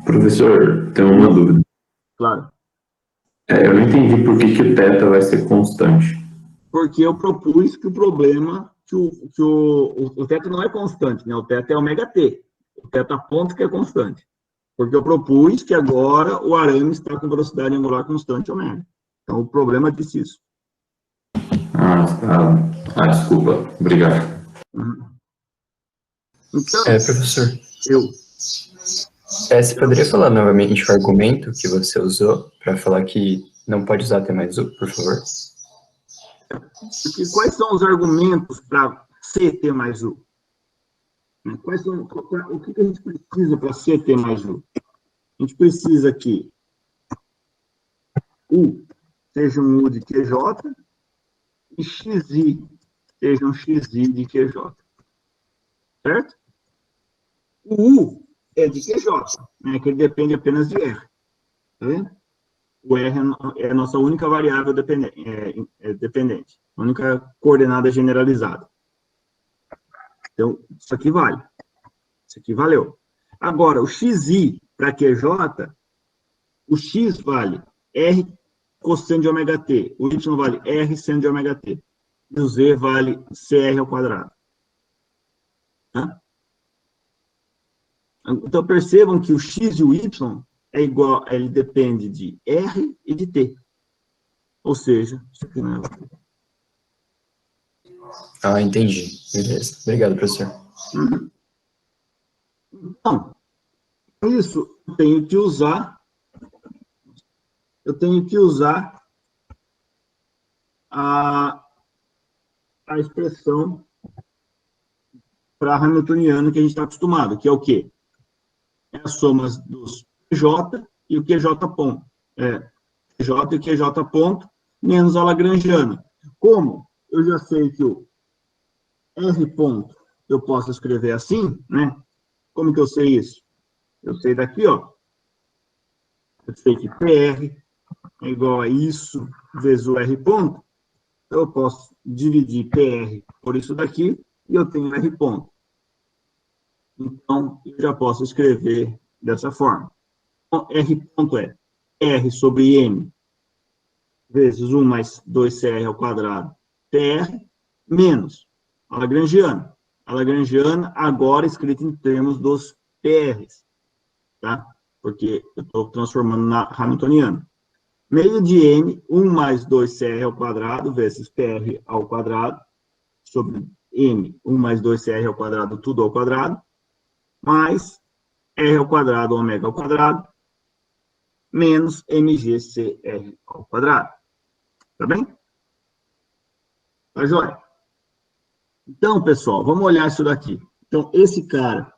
Professor, tenho uma dúvida. Claro. Eu não entendi por que o θ vai ser constante. Porque eu propus que o problema, o θ não é constante, né? O θ é ômega t. O θ ponto que é constante. Porque eu propus que agora o arame está com velocidade angular constante ômega. Então, o problema disse isso. Desculpa. Obrigado. Uhum. Então, Professor, você poderia falar novamente o argumento que você usou para falar que não pode usar T mais U, por favor? Porque quais são os argumentos para CT mais U? O que a gente precisa para CT mais U? A gente precisa que U seja um U de QJ e XI seja um XI de QJ. Certo? O U é de QJ, né, que ele depende apenas de R. Tá vendo? O R é a nossa única variável dependente, a única coordenada generalizada. Então, isso aqui vale. Isso aqui valeu. Agora, o XI para QJ, o X vale R cosseno de ômega t, o Y vale R seno de ômega t, e o Z vale CR ao quadrado. Tá? Então, percebam que o X e o Y é igual, ele depende de R e de T. Ou seja, isso aqui não é... Entendi. Beleza. Obrigado, professor. Uhum. Então, isso eu tenho que usar a expressão para hamiltoniano que a gente está acostumado, que é o quê? É a soma dos QJ e o QJ ponto. QJ e QJ ponto, menos a lagrangiana. Como eu já sei que o R ponto eu posso escrever assim, né? Como que eu sei isso? Eu sei daqui, ó. Eu sei que PR é igual a isso vezes o R ponto. Então, eu posso dividir PR por isso daqui e eu tenho R ponto. Então, eu já posso escrever dessa forma. Então, R ponto é R sobre M vezes 1 mais 2CR ao quadrado PR menos a lagrangiana. A lagrangiana agora escrita em termos dos PRs, tá? Porque eu estou transformando na hamiltoniana. Meio de M, 1 mais 2CR ao quadrado vezes PR ao quadrado sobre M, 1 mais 2CR ao quadrado, tudo ao quadrado, mais R ao quadrado, ômega ao quadrado, menos MGCR ao quadrado. Tá bem? Tá joia? Então, pessoal, vamos olhar isso daqui. Então, esse cara,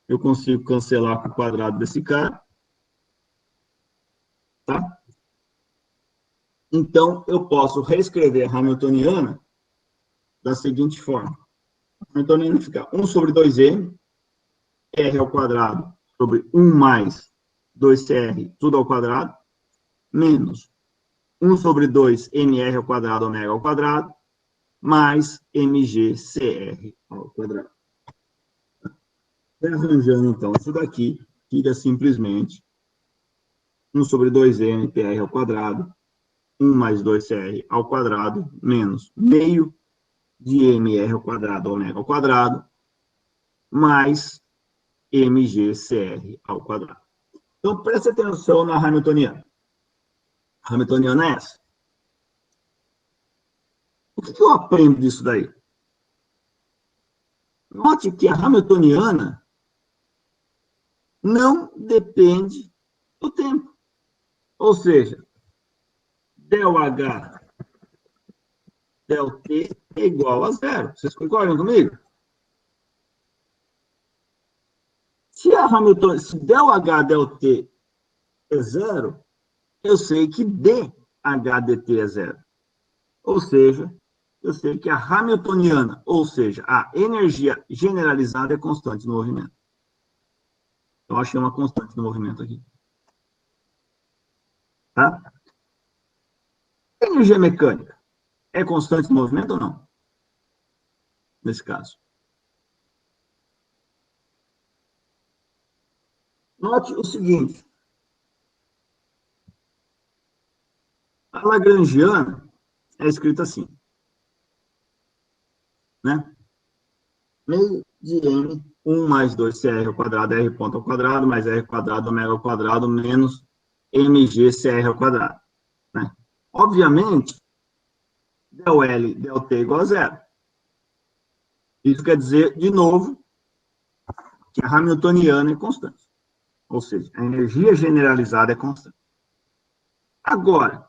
eu consigo cancelar com o quadrado desse cara. Tá? Então, eu posso reescrever a hamiltoniana da seguinte forma. A hamiltoniana fica 1 sobre 2m R ao quadrado sobre 1 mais 2CR, tudo ao quadrado, menos 1 sobre 2 MR ao quadrado, ômega ao quadrado, mais MGCR ao quadrado. Arranjando, então, isso daqui, fica simplesmente 1 sobre 2M PR ao quadrado, 1 mais 2CR ao quadrado, menos meio de MR ao quadrado, ômega ao quadrado, mais MGCR ao quadrado. Então, preste atenção na Hamiltoniana. A Hamiltoniana é essa. O que eu aprendo disso daí? Note que a Hamiltoniana não depende do tempo. Ou seja, del H, del T é igual a zero. Vocês concordam comigo? Se del H, del T é zero, eu sei que dH dt é zero. Ou seja, eu sei que a Hamiltoniana, ou seja, a energia generalizada é constante no movimento. Eu achei uma constante no movimento aqui. Tá? Energia mecânica é constante no movimento ou não? Nesse caso. Note o seguinte. A Lagrangiana é escrita assim. Né? Meio de M, 1 mais 2CR ao quadrado, R ponto ao quadrado, mais R quadrado, ômega ao quadrado, menos MGCR ao quadrado. Né? Obviamente, del L, del T igual a zero. Isso quer dizer, de novo, que a Hamiltoniana é constante. Ou seja, a energia generalizada é constante. Agora,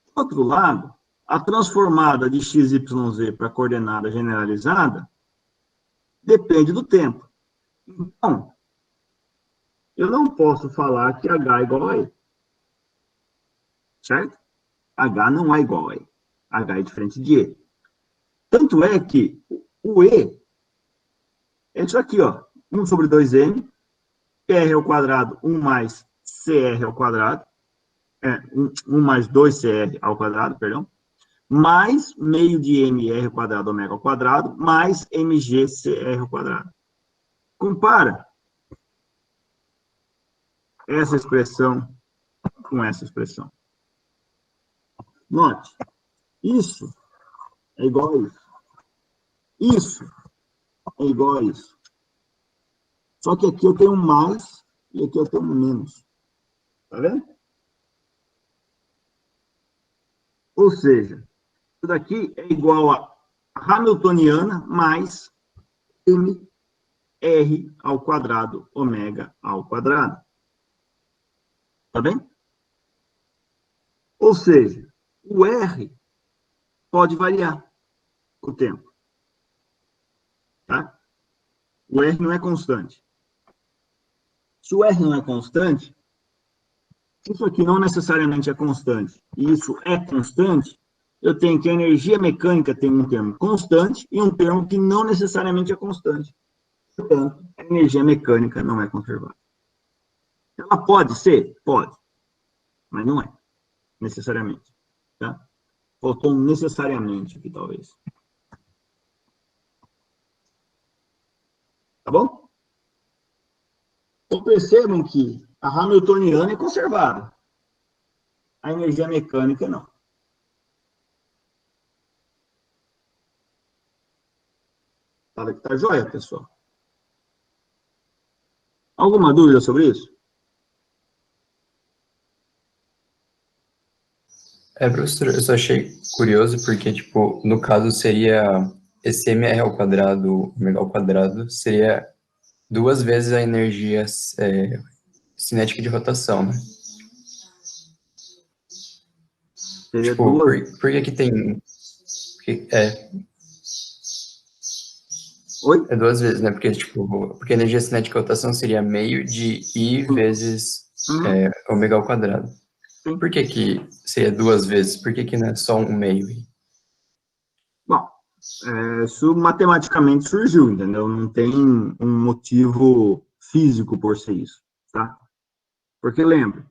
do outro lado, a transformada de XYZ para a coordenada generalizada depende do tempo. Então, eu não posso falar que H é igual a E. Certo? H não é igual a E. H é diferente de E. Tanto é que o E é isso aqui, ó. 1 sobre 2M, PR ao quadrado, 1 mais CR ao quadrado, 1 mais 2CR ao quadrado, perdão, mais meio de MR ao quadrado, ômega ao quadrado, mais MGCR ao quadrado. Compara essa expressão com essa expressão. Note, isso é igual a isso. Isso é igual a isso. Só que aqui eu tenho mais e aqui eu tenho menos. Tá vendo? Ou seja, isso daqui é igual a Hamiltoniana mais MR ao quadrado, ômega ao quadrado. Tá bem? Ou seja, o R pode variar com o tempo. Tá? O R não é constante. Se o R não é constante, isso aqui não necessariamente é constante, e isso é constante, eu tenho que a energia mecânica tem um termo constante e um termo que não necessariamente é constante. Portanto, a energia mecânica não é conservada. Ela pode ser? Pode. Mas não é, necessariamente. Tá? Faltou um necessariamente aqui, talvez. Tá bom? Então, percebam que a Hamiltoniana é conservada. A energia mecânica, não. Tá joia, pessoal? Alguma dúvida sobre isso? Professor, eu só achei curioso porque, tipo, no caso seria esse MR ao quadrado, ômega ao quadrado, seria 2 vezes a energia cinética de rotação, né? Seria Tipo, duas. por que que tem... Oi? É 2 vezes, né? Porque, tipo, porque a energia cinética de rotação seria meio de I vezes ômega ao quadrado. Sim. Por que seria 2 vezes? Por que não é só um meio? Bom, Isso matematicamente surgiu, entendeu? Não tem um motivo físico por ser isso, tá? Porque lembra,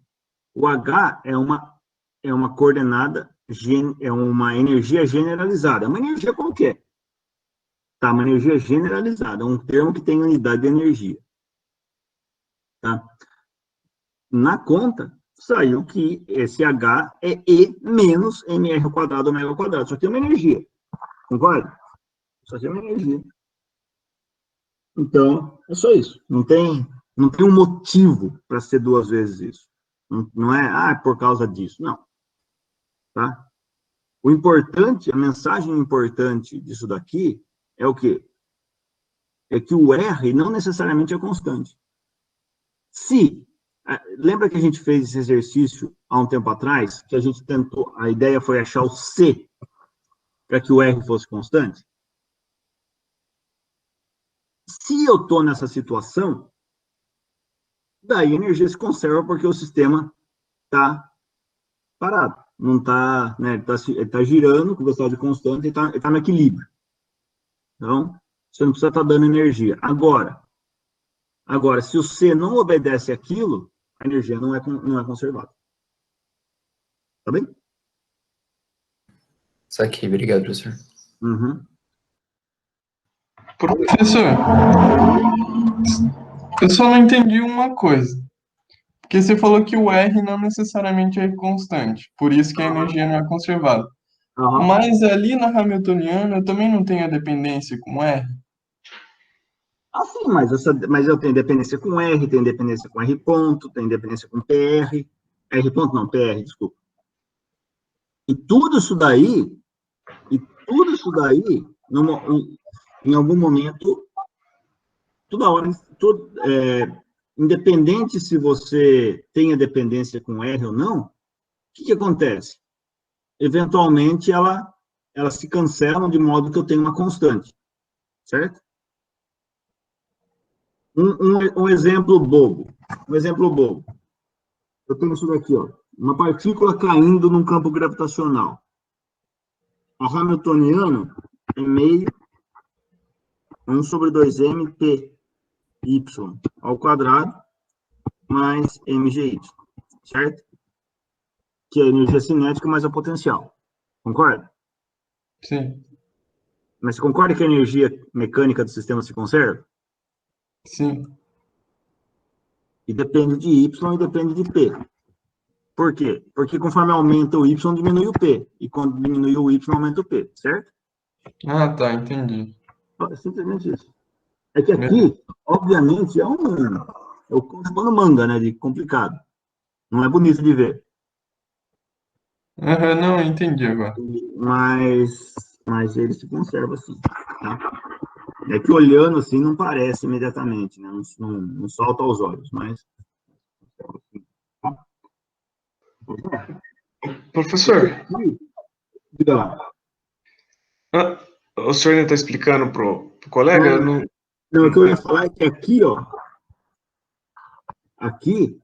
o H é uma coordenada, é uma energia generalizada, é uma energia qualquer, tá? Uma energia generalizada, é um termo que tem unidade de energia, tá? Na conta, saiu que esse H é E menos mR ao quadrado omega ao quadrado, só que é uma energia, concorda? Só que é uma energia. Então, é só isso. Não tem um motivo para ser duas vezes isso. Não é, por causa disso. Não. Tá? O importante, a mensagem importante disso daqui é o quê? É que o R não necessariamente é constante. Lembra que a gente fez esse exercício há um tempo atrás, que a gente tentou, a ideia foi achar o C para que o R fosse constante? Se eu estou nessa situação, daí a energia se conserva porque o sistema está parado. Não está, né, ele tá girando com velocidade constante e está no equilíbrio. Então, você não precisa estar dando energia. Agora, se o C não obedece àquilo, a energia não é conservada. Tá bem? Isso aqui, obrigado, professor. Uhum. Professor, eu só não entendi uma coisa. Porque você falou que o R não necessariamente é constante, por isso que a energia não é conservada. Uhum. Mas ali na Hamiltoniana eu também não tenho a dependência com R? Sim, mas eu tenho dependência com R, tenho dependência com R ponto, tenho dependência com PR. R ponto não, PR, desculpa. E tudo isso daí, em algum momento, toda hora, independente se você tem a dependência com R ou não, o que acontece? Eventualmente, elas se cancelam de modo que eu tenho uma constante, certo? Um exemplo bobo. Eu tenho isso daqui, ó. Uma partícula caindo num campo gravitacional. A Hamiltoniana é meio 1 sobre 2m p y ao quadrado mais mgy, certo? Que é a energia cinética mais a potencial. Concorda? Sim, Mas você concorda que a energia mecânica do sistema se conserva? sim. E depende de y e depende de p. Por quê? Porque conforme aumenta o y, diminui o p. E quando diminui o y, aumenta o p, certo? Ah, tá, entendi. É simplesmente isso. É que aqui, obviamente, é o pano manga, né, de complicado. Não é bonito de ver. Aham, não, entendi agora. Mas ele se conserva assim, tá? É que olhando assim não parece imediatamente, né? Não salta aos olhos, mas... Professor, Diga lá. o senhor ainda está explicando pro colega? Eu não... Não, o que eu ia falar é que aqui, ó, aqui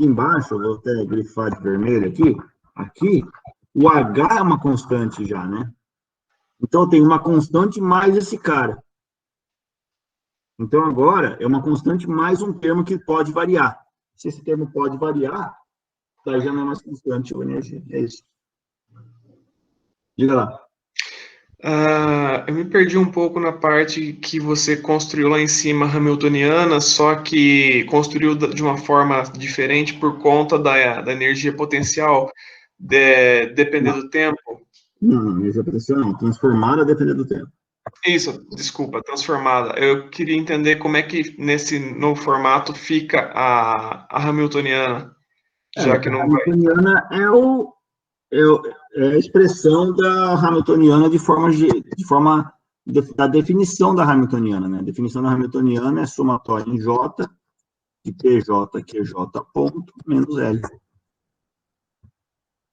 embaixo, eu vou até grifar de vermelho aqui, o H é uma constante já, né? Então, tem uma constante mais esse cara. Então, agora, é uma constante mais um termo que pode variar. Se esse termo pode variar, daí já não é mais constante ou energia. É isso. Diga lá. Eu me perdi um pouco na parte que você construiu lá em cima a Hamiltoniana, só que construiu de uma forma diferente por conta da energia potencial, depender do tempo. Não, energia potencial não. Transformada a depender do tempo. Isso, desculpa, transformada. Eu queria entender como é que nesse novo formato fica a Hamiltoniana, já que não A vai. Hamiltoniana é a expressão da Hamiltoniana da definição da Hamiltoniana, né? A definição da Hamiltoniana é somatória em J de PJ, QJ ponto, menos L.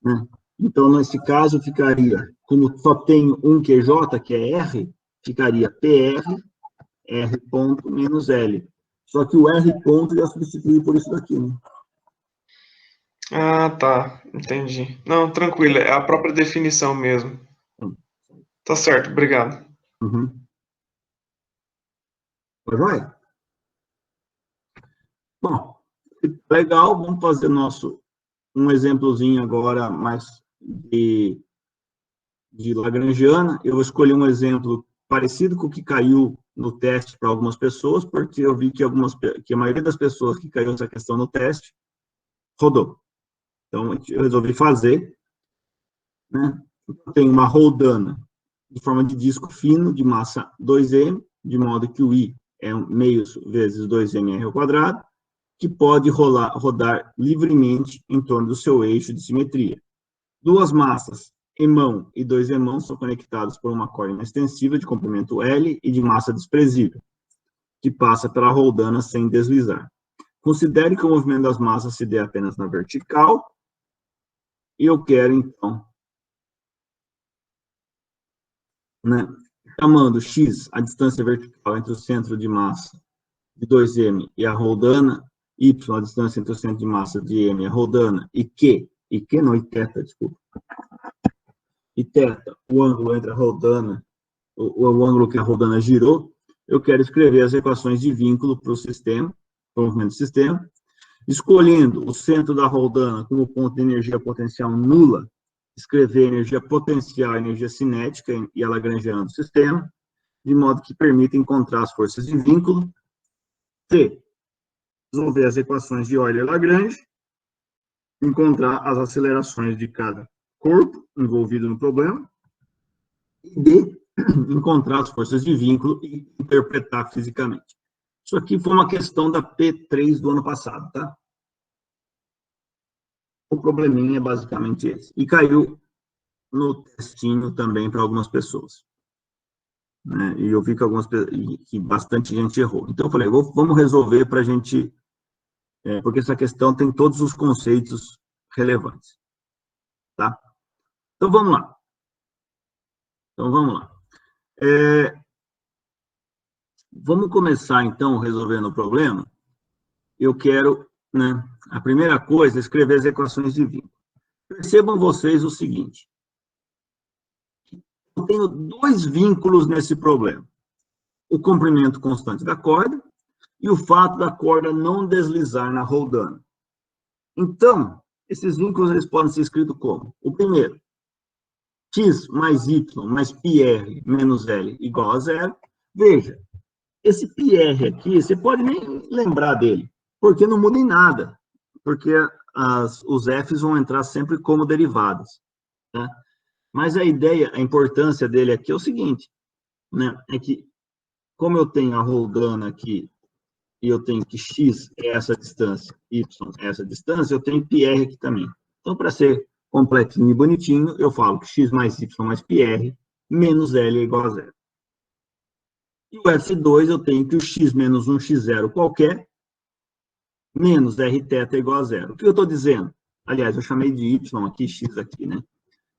Né? Então, nesse caso, ficaria, como só tem um QJ, que é R, ficaria PR, R ponto, menos L. Só que o R ponto já substitui por isso daqui, né? Ah, tá, entendi. Não, tranquilo, é a própria definição mesmo. Tá certo, obrigado. Uhum. Vai. Bom, legal, vamos fazer um exemplozinho agora mais de Lagrangiana. Eu vou escolher um exemplo parecido com o que caiu no teste para algumas pessoas, porque eu vi que a maioria das pessoas que caiu essa questão no teste rodou. Então, eu resolvi fazer, né? Eu tenho uma roldana de forma de disco fino, de massa 2m, de modo que o I é meio vezes 2mr ao quadrado, que pode rodar livremente em torno do seu eixo de simetria. Duas massas, emão e dois emãos, são conectados por uma corda extensiva de comprimento L e de massa desprezível, que passa pela roldana sem deslizar. Considere que o movimento das massas se dê apenas na vertical, e eu quero, então, né, chamando x a distância vertical entre o centro de massa de 2m e a roldana, y a distância entre o centro de massa de m e a roldana, e θ, desculpa, e θ, o ângulo entre a roldana, o ângulo que a roldana girou, eu quero escrever as equações de vínculo para o sistema, para o movimento do sistema, escolhendo o centro da roldana como ponto de energia potencial nula, escrever energia potencial e energia cinética e a lagrangiana do sistema, de modo que permita encontrar as forças de vínculo, C, resolver as equações de Euler-Lagrange, encontrar as acelerações de cada corpo envolvido no problema, e D, encontrar as forças de vínculo e interpretar fisicamente. Isso aqui foi uma questão da P3 do ano passado, tá? O probleminha é basicamente esse. E caiu no testinho também para algumas pessoas. Né? E eu vi que bastante gente errou. Então eu falei, vamos resolver para a gente... porque essa questão tem todos os conceitos relevantes. Tá? Então vamos lá. Vamos começar, então, resolvendo o problema. Eu quero, né, a primeira coisa é escrever as equações de vínculo. Percebam vocês o seguinte. Eu tenho dois vínculos nesse problema. O comprimento constante da corda e o fato da corda não deslizar na roldana. Então, esses vínculos eles podem ser escritos como? O primeiro, x mais y mais πr menos L igual a zero. Veja, esse πr aqui, você pode nem lembrar dele, porque não muda em nada, porque os f's vão entrar sempre como derivadas. Tá? Mas a ideia, a importância dele aqui é o seguinte, né? É que, como eu tenho a roldana aqui, e eu tenho que x é essa distância, y é essa distância, eu tenho πr aqui também. Então, para ser completinho e bonitinho, eu falo que x mais y mais πr menos L é igual a zero. E o F2, eu tenho que o x menos um x0 qualquer, menos Rθ é igual a zero. O que eu estou dizendo? Aliás, eu chamei de y aqui, x aqui, né?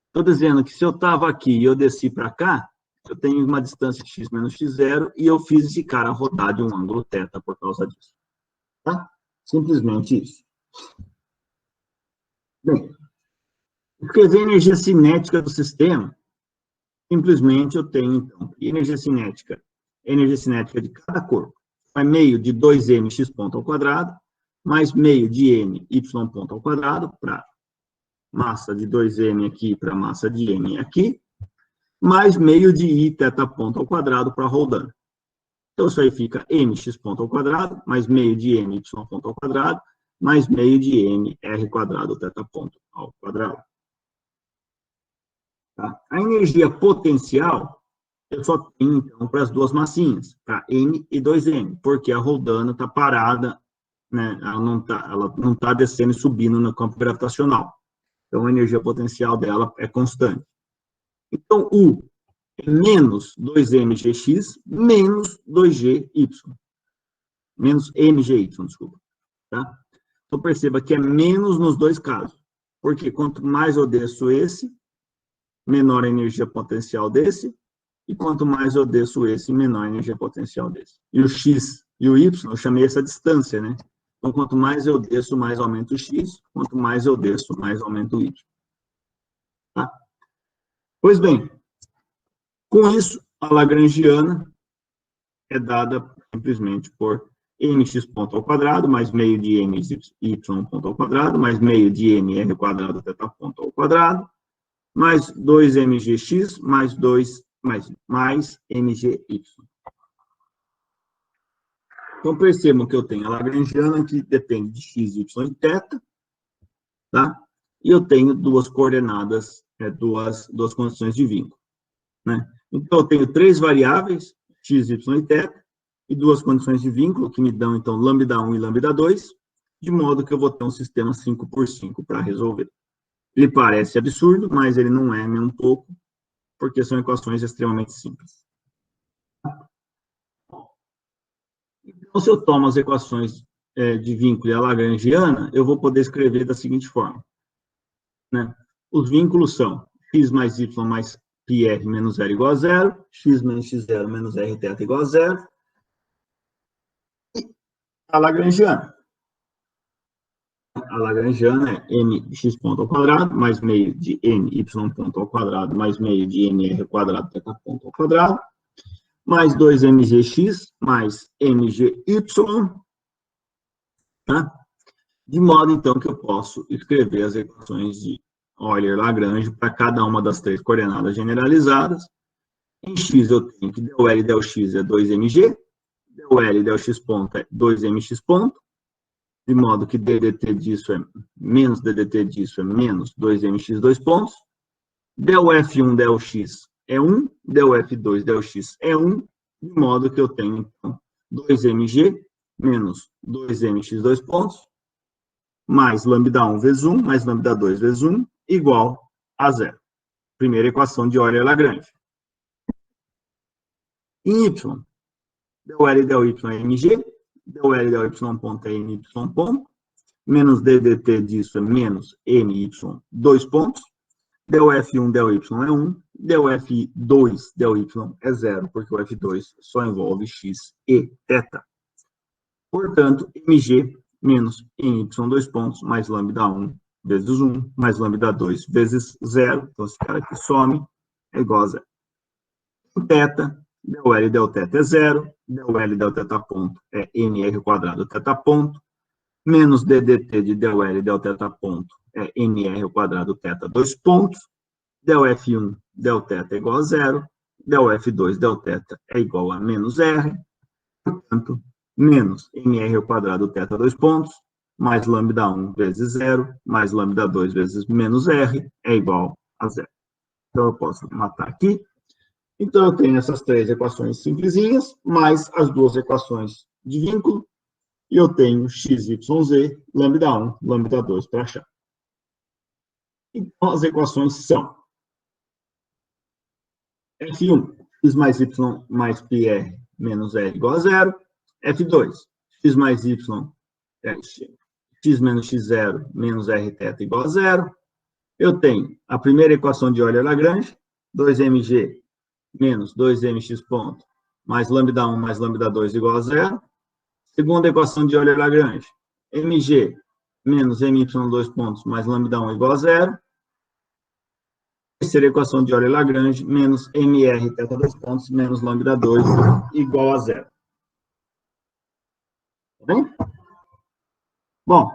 Estou dizendo que se eu estava aqui e eu desci para cá, eu tenho uma distância x menos x0 e eu fiz esse cara rodar de um ângulo θ por causa disso. Tá? Simplesmente isso. Bem, escrever a energia cinética do sistema, simplesmente eu tenho, então, energia cinética de cada corpo é meio de 2mx ponto ao quadrado, mais meio de m y ponto ao quadrado, para massa de 2m aqui para massa de m aqui, mais meio de i θ ponto ao quadrado para roldana. Então, isso aí fica mx ponto ao quadrado, mais meio de m y ponto ao quadrado, mais meio de m r quadrado θ ponto ao quadrado. Tá? A energia potencial, eu só tenho, então, para as duas massinhas, para m e 2m, porque a roldana está parada, né? Ela não tá descendo e subindo no campo gravitacional. Então, a energia potencial dela é constante. Então, U é menos 2mgx menos 2gy. Menos mgy, desculpa. Tá? Então, perceba que é menos nos dois casos. Porque quanto mais eu desço esse, menor a energia potencial desse. E quanto mais eu desço esse, menor a energia potencial desse. E o x e o y, eu chamei essa distância, né? Então, quanto mais eu desço, mais aumenta o x. Quanto mais eu desço, mais aumenta o y. Tá? Pois bem, com isso, A lagrangiana é dada simplesmente por mx ponto ao quadrado, mais meio de my ponto ao quadrado, mais meio de mr quadrado teta ponto ao quadrado, mais 2mgx, mais mgy. Então, percebam que eu tenho a lagrangiana, que depende de x, y e θ, tá? E eu tenho duas coordenadas, duas condições de vínculo, né? Então, eu tenho três variáveis, x, y e θ, e duas condições de vínculo, que me dão, então, lambda1 e lambda2, de modo que eu vou ter um sistema 5x5 para resolver. Ele parece absurdo, mas ele não é nem um pouco, porque são equações extremamente simples. Então, se eu tomo as equações de vínculo e a lagrangiana, eu vou poder escrever da seguinte forma, né? Os vínculos são x mais y mais πr menos r igual a zero, x menos x0 menos r θ igual a zero, e a lagrangiana. A lagrangiana é mx ponto ao quadrado, mais meio de my ponto ao quadrado, mais meio de mr quadrado θ ponto ao quadrado, mais 2mgx, mais mgy, tá? De modo, então, que eu posso escrever as equações de Euler-Lagrange para cada uma das três coordenadas generalizadas. Em x eu tenho que del L del x é 2mg, del L del x ponto é 2mx ponto, de modo que ddt disso é menos ddt disso é menos 2mx, dois pontos. Del F1 del x é 1, del F2 del x é 1, de modo que eu tenho, então, 2mg menos 2mx, dois pontos, mais lambda1 vezes 1, mais lambda2 vezes 1, igual a zero. Primeira equação de Euler-Lagrange. Em y, del L del y é mg, del L del y ponto é my ponto, menos ddt disso é menos my, dois pontos, del F1 del y é 1, del F2 del y é 0, porque o F2 só envolve x e θ. Portanto, mg menos my, dois pontos, mais lambda1 vezes 1, mais lambda2 vezes 0, então esse cara aqui some, é igual a 0. Θ, del L del θ é 0, del L del θ ponto é mr quadrado θ ponto, menos ddt de del L del θ ponto é mr quadrado θ, dois pontos, del F1 del θ é igual a 0, del F2 del θ é igual a menos r, portanto, menos mr quadrado θ, dois pontos, mais lambda1 vezes 0, mais lambda2 vezes menos r, é igual a 0. Então, eu posso matar aqui. Então, eu tenho essas três equações simplesinhas, mais as duas equações de vínculo, e eu tenho x, y, z, lambda1, lambda2 para achar. Então, as equações são F1, x mais y mais πr menos r igual a 0, F2, x mais y, x menos x0 menos r θ igual a 0. Eu tenho a primeira equação de Euler-Lagrange, 2mg menos 2mx ponto, mais lambda1 mais lambda2 igual a 0. Segunda equação de Euler-Lagrange, mg menos my, dois pontos, mais lambda1 igual a 0. Terceira equação de Euler-Lagrange, menos mr θ, dois pontos, menos lambda2 igual a 0. Tá bem? Bom,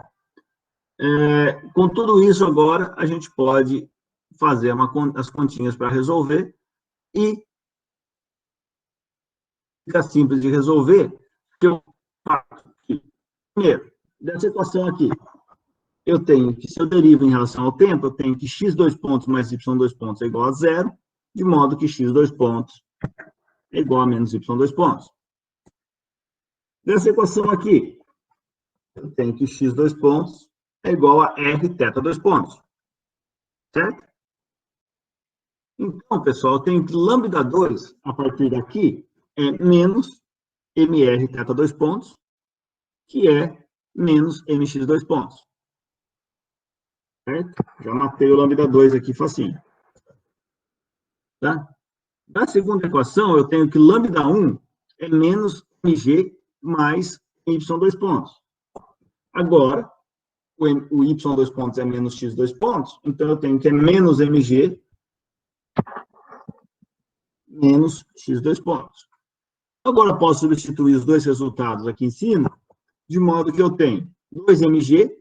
com tudo isso agora, a gente pode fazer as continhas para resolver e fica simples de resolver, porque eu faço aqui. Primeiro, dessa equação aqui, eu tenho que, se eu derivo em relação ao tempo, eu tenho que x dois pontos mais y dois pontos é igual a 0, de modo que x dois pontos é igual a menos y dois pontos. Dessa equação aqui, eu tenho que x dois pontos é igual a r θ dois pontos. Certo? Então, pessoal, eu tenho que lambda2, a partir daqui, é menos mr θ dois pontos, que é menos mx dois pontos. Certo? Já matei o lambda2 aqui facinho. Tá? Na segunda equação, eu tenho que lambda1 é menos mg mais y dois pontos. Agora, o y dois pontos é menos x dois pontos, então eu tenho que é menos mg menos x2 pontos. Agora, posso substituir os dois resultados aqui em cima, de modo que eu tenho 2mg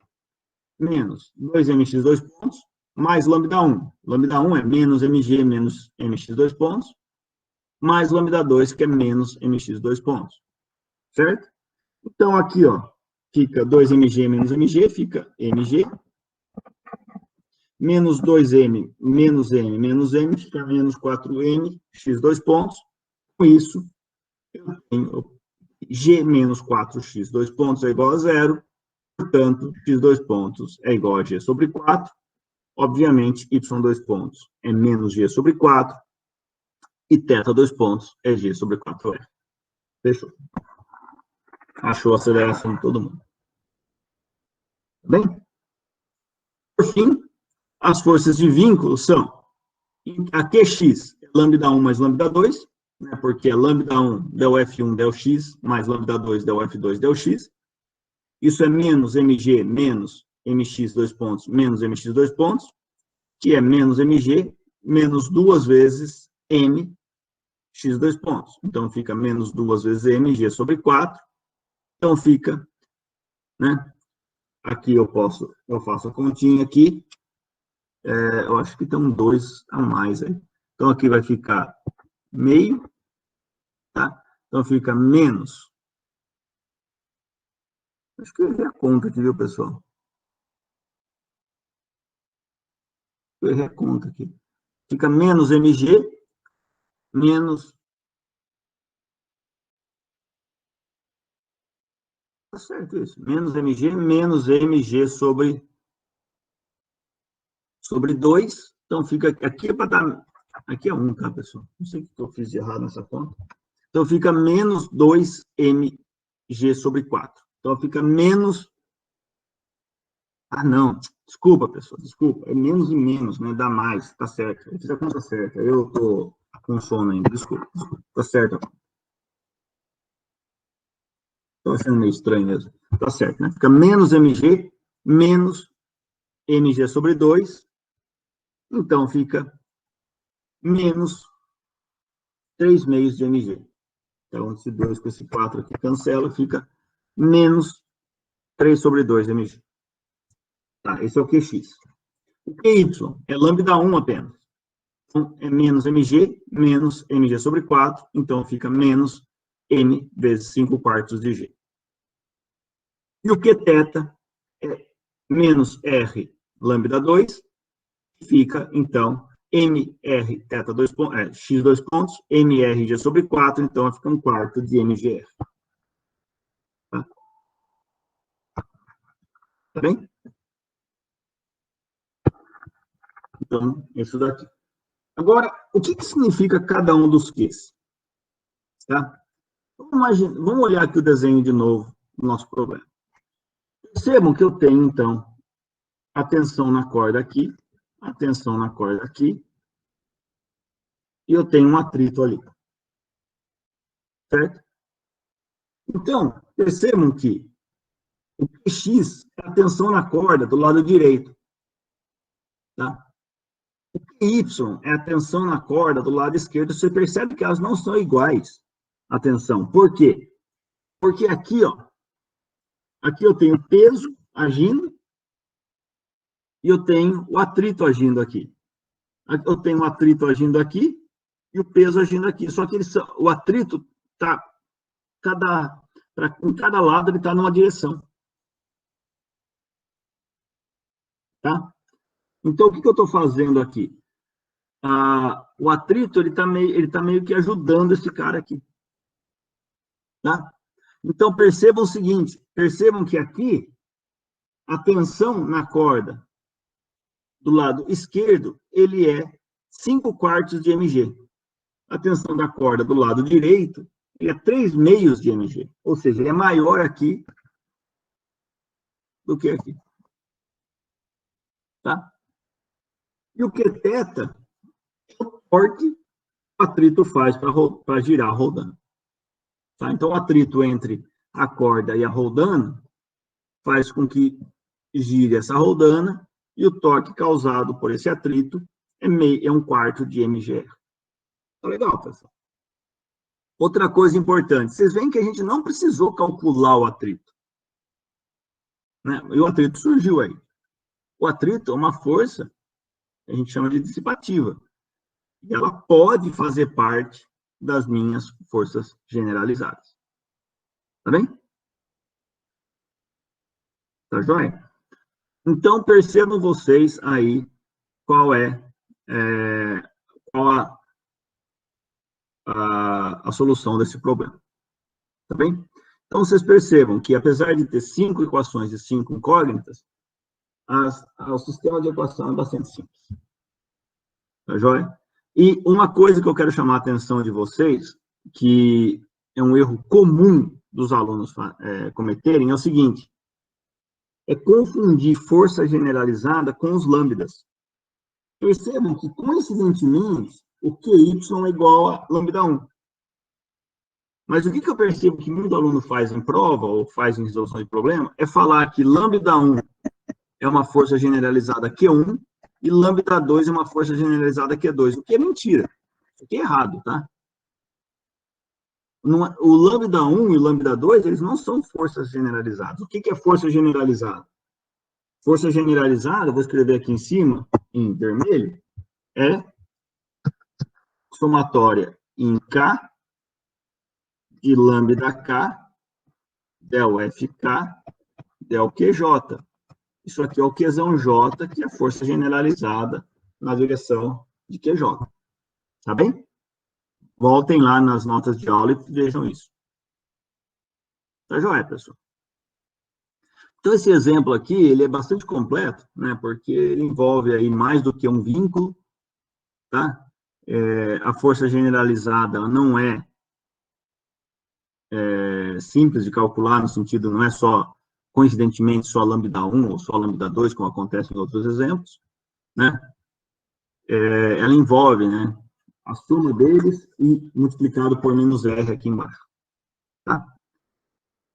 menos 2mx2 pontos, mais lambda 1. Lambda 1 é menos mg menos mx2 pontos, mais lambda 2, que é menos mx2 pontos. Certo? Então, aqui, ó, fica 2mg menos mg, fica mg, menos 2m menos m menos m, fica menos 4m, x2 pontos. Com isso, eu tenho g menos 4x 2 pontos é igual a 0, portanto, x2 pontos é igual a g sobre 4. Obviamente, y2 pontos é menos g sobre 4, e θ 2 pontos é g sobre 4r. Fechou. Achou a aceleração de todo mundo. Bem? Por fim, as forças de vínculo são a Qx é lambda 1 mais lambda 2, né, porque é lambda 1 del F1 del x, mais lambda 2 del F2 del x. Isso é menos mg menos mx 2 pontos menos mx 2 pontos, que é menos mg menos 2 vezes m x 2 pontos. Então, fica menos 2 vezes mg sobre 4. Então, fica, né? Aqui eu faço a continha aqui. Eu acho que tem um 2 a mais aí. Então, aqui vai ficar meio, tá? Então, fica menos. Acho que eu errei a conta aqui, viu, pessoal? Eu errei a conta aqui. Fica menos mg, menos... Tá certo isso. Menos mg sobre 2. Então, fica aqui é para dar... Aqui é 1, tá, pessoal? Não sei o que eu fiz de errado nessa conta. Então, fica menos 2mg sobre 4. Então, fica menos... Ah, não. Desculpa, pessoal. Desculpa. É menos e menos, né? Dá mais. Tá certo. Eu fiz a conta certa. Eu tô com sono ainda. Desculpa. Tá certo. Tô achando meio estranho mesmo. Tá certo, né? Fica menos mg, menos mg sobre 2. Então, fica menos 3 meios de mg. Então, esse 2 com esse 4 aqui cancela, fica menos 3 sobre 2 mg. Tá, esse é o Qx. O Qy é lambda 1 apenas. Então, é menos mg, menos mg sobre 4. Então, fica menos m vezes 5 quartos de g. E o Qθ é menos r lambda 2. Fica, então, mr θ 2 pontos, x 2 pontos, mrg sobre 4. Então, fica 1/4 de mgr. Tá? Tá bem? Então, isso daqui. Agora, o que significa cada um dos Qs? Tá? Vamos olhar aqui o desenho de novo do nosso problema. Percebam que eu tenho, então, a tensão na corda aqui, a tensão na corda aqui, e eu tenho um atrito ali. Certo? Então, percebam que o Px é a tensão na corda do lado direito. Tá? O Py é a tensão na corda do lado esquerdo. Você percebe que elas não são iguais, a tensão. Por quê? Porque aqui, ó, aqui eu tenho peso agindo e eu tenho o atrito agindo aqui. Eu tenho o atrito agindo aqui e o peso agindo aqui. Só que o atrito está em cada lado, ele está numa direção. Tá? Então, o que eu estou fazendo aqui? O atrito, ele tá meio que ajudando esse cara aqui. Tá? Então, percebam o seguinte, percebam que aqui, a tensão na corda do lado esquerdo, ele é 5/4 de mg. A tensão da corda do lado direito, ele é 3 meios de mg. Ou seja, ele é maior aqui do que aqui. Tá? E o Qθ é o torque que o atrito faz para girar a roldana. Tá? Então, o atrito entre a corda e a roldana faz com que gire essa roldana e o torque causado por esse atrito é 1/4 de mgr. Tá legal, pessoal. Outra coisa importante, vocês veem que a gente não precisou calcular o atrito, né? E o atrito surgiu aí. O atrito é uma força que a gente chama de dissipativa. E ela pode fazer parte das minhas forças generalizadas. Tá bem? Tá joia? Então, percebam vocês aí qual qual a solução desse problema. Tá bem? Então, vocês percebam que, apesar de ter 5 equações e 5 incógnitas, o sistema de equação é bastante simples. Tá joia? E uma coisa que eu quero chamar a atenção de vocês, que é um erro comum dos alunos cometerem, é o seguinte: é confundir força generalizada com os lambdas. Percebam que, coincidentemente, o QY é igual a lambda 1. Mas o que eu percebo que muito aluno faz em prova, ou faz em resolução de problema, é falar que lambda 1 é uma força generalizada Q1, e lambda 2 é uma força generalizada Q2, o que é mentira. Isso aqui é errado, tá? O lambda 1 e o lambda 2, eles não são forças generalizadas. O que é força generalizada? Força generalizada, vou escrever aqui em cima, em vermelho, é somatória em K de lambda K, del FK, del QJ. Isso aqui é o Qzão J, que é a força generalizada na direção de QJ. Tá bem? Voltem lá nas notas de aula e vejam isso. Tá joia, pessoal? Então, esse exemplo aqui, ele é bastante completo, né? Porque ele envolve aí mais do que um vínculo, tá? A força generalizada ela não é simples de calcular, no sentido, não é só, coincidentemente, só lambda 1 ou só lambda 2, como acontece em outros exemplos, né? Ela envolve, né, a soma deles e multiplicado por menos R aqui embaixo, tá?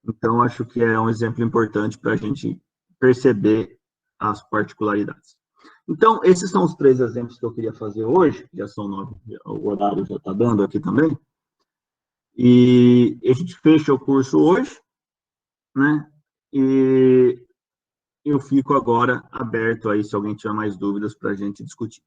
Então, acho que é um exemplo importante para a gente perceber as particularidades. Então, esses são os 3 exemplos que eu queria fazer hoje, já são 9, o horário já está dando aqui também, e a gente fecha o curso hoje, né, e eu fico agora aberto aí, se alguém tiver mais dúvidas, para a gente discutir.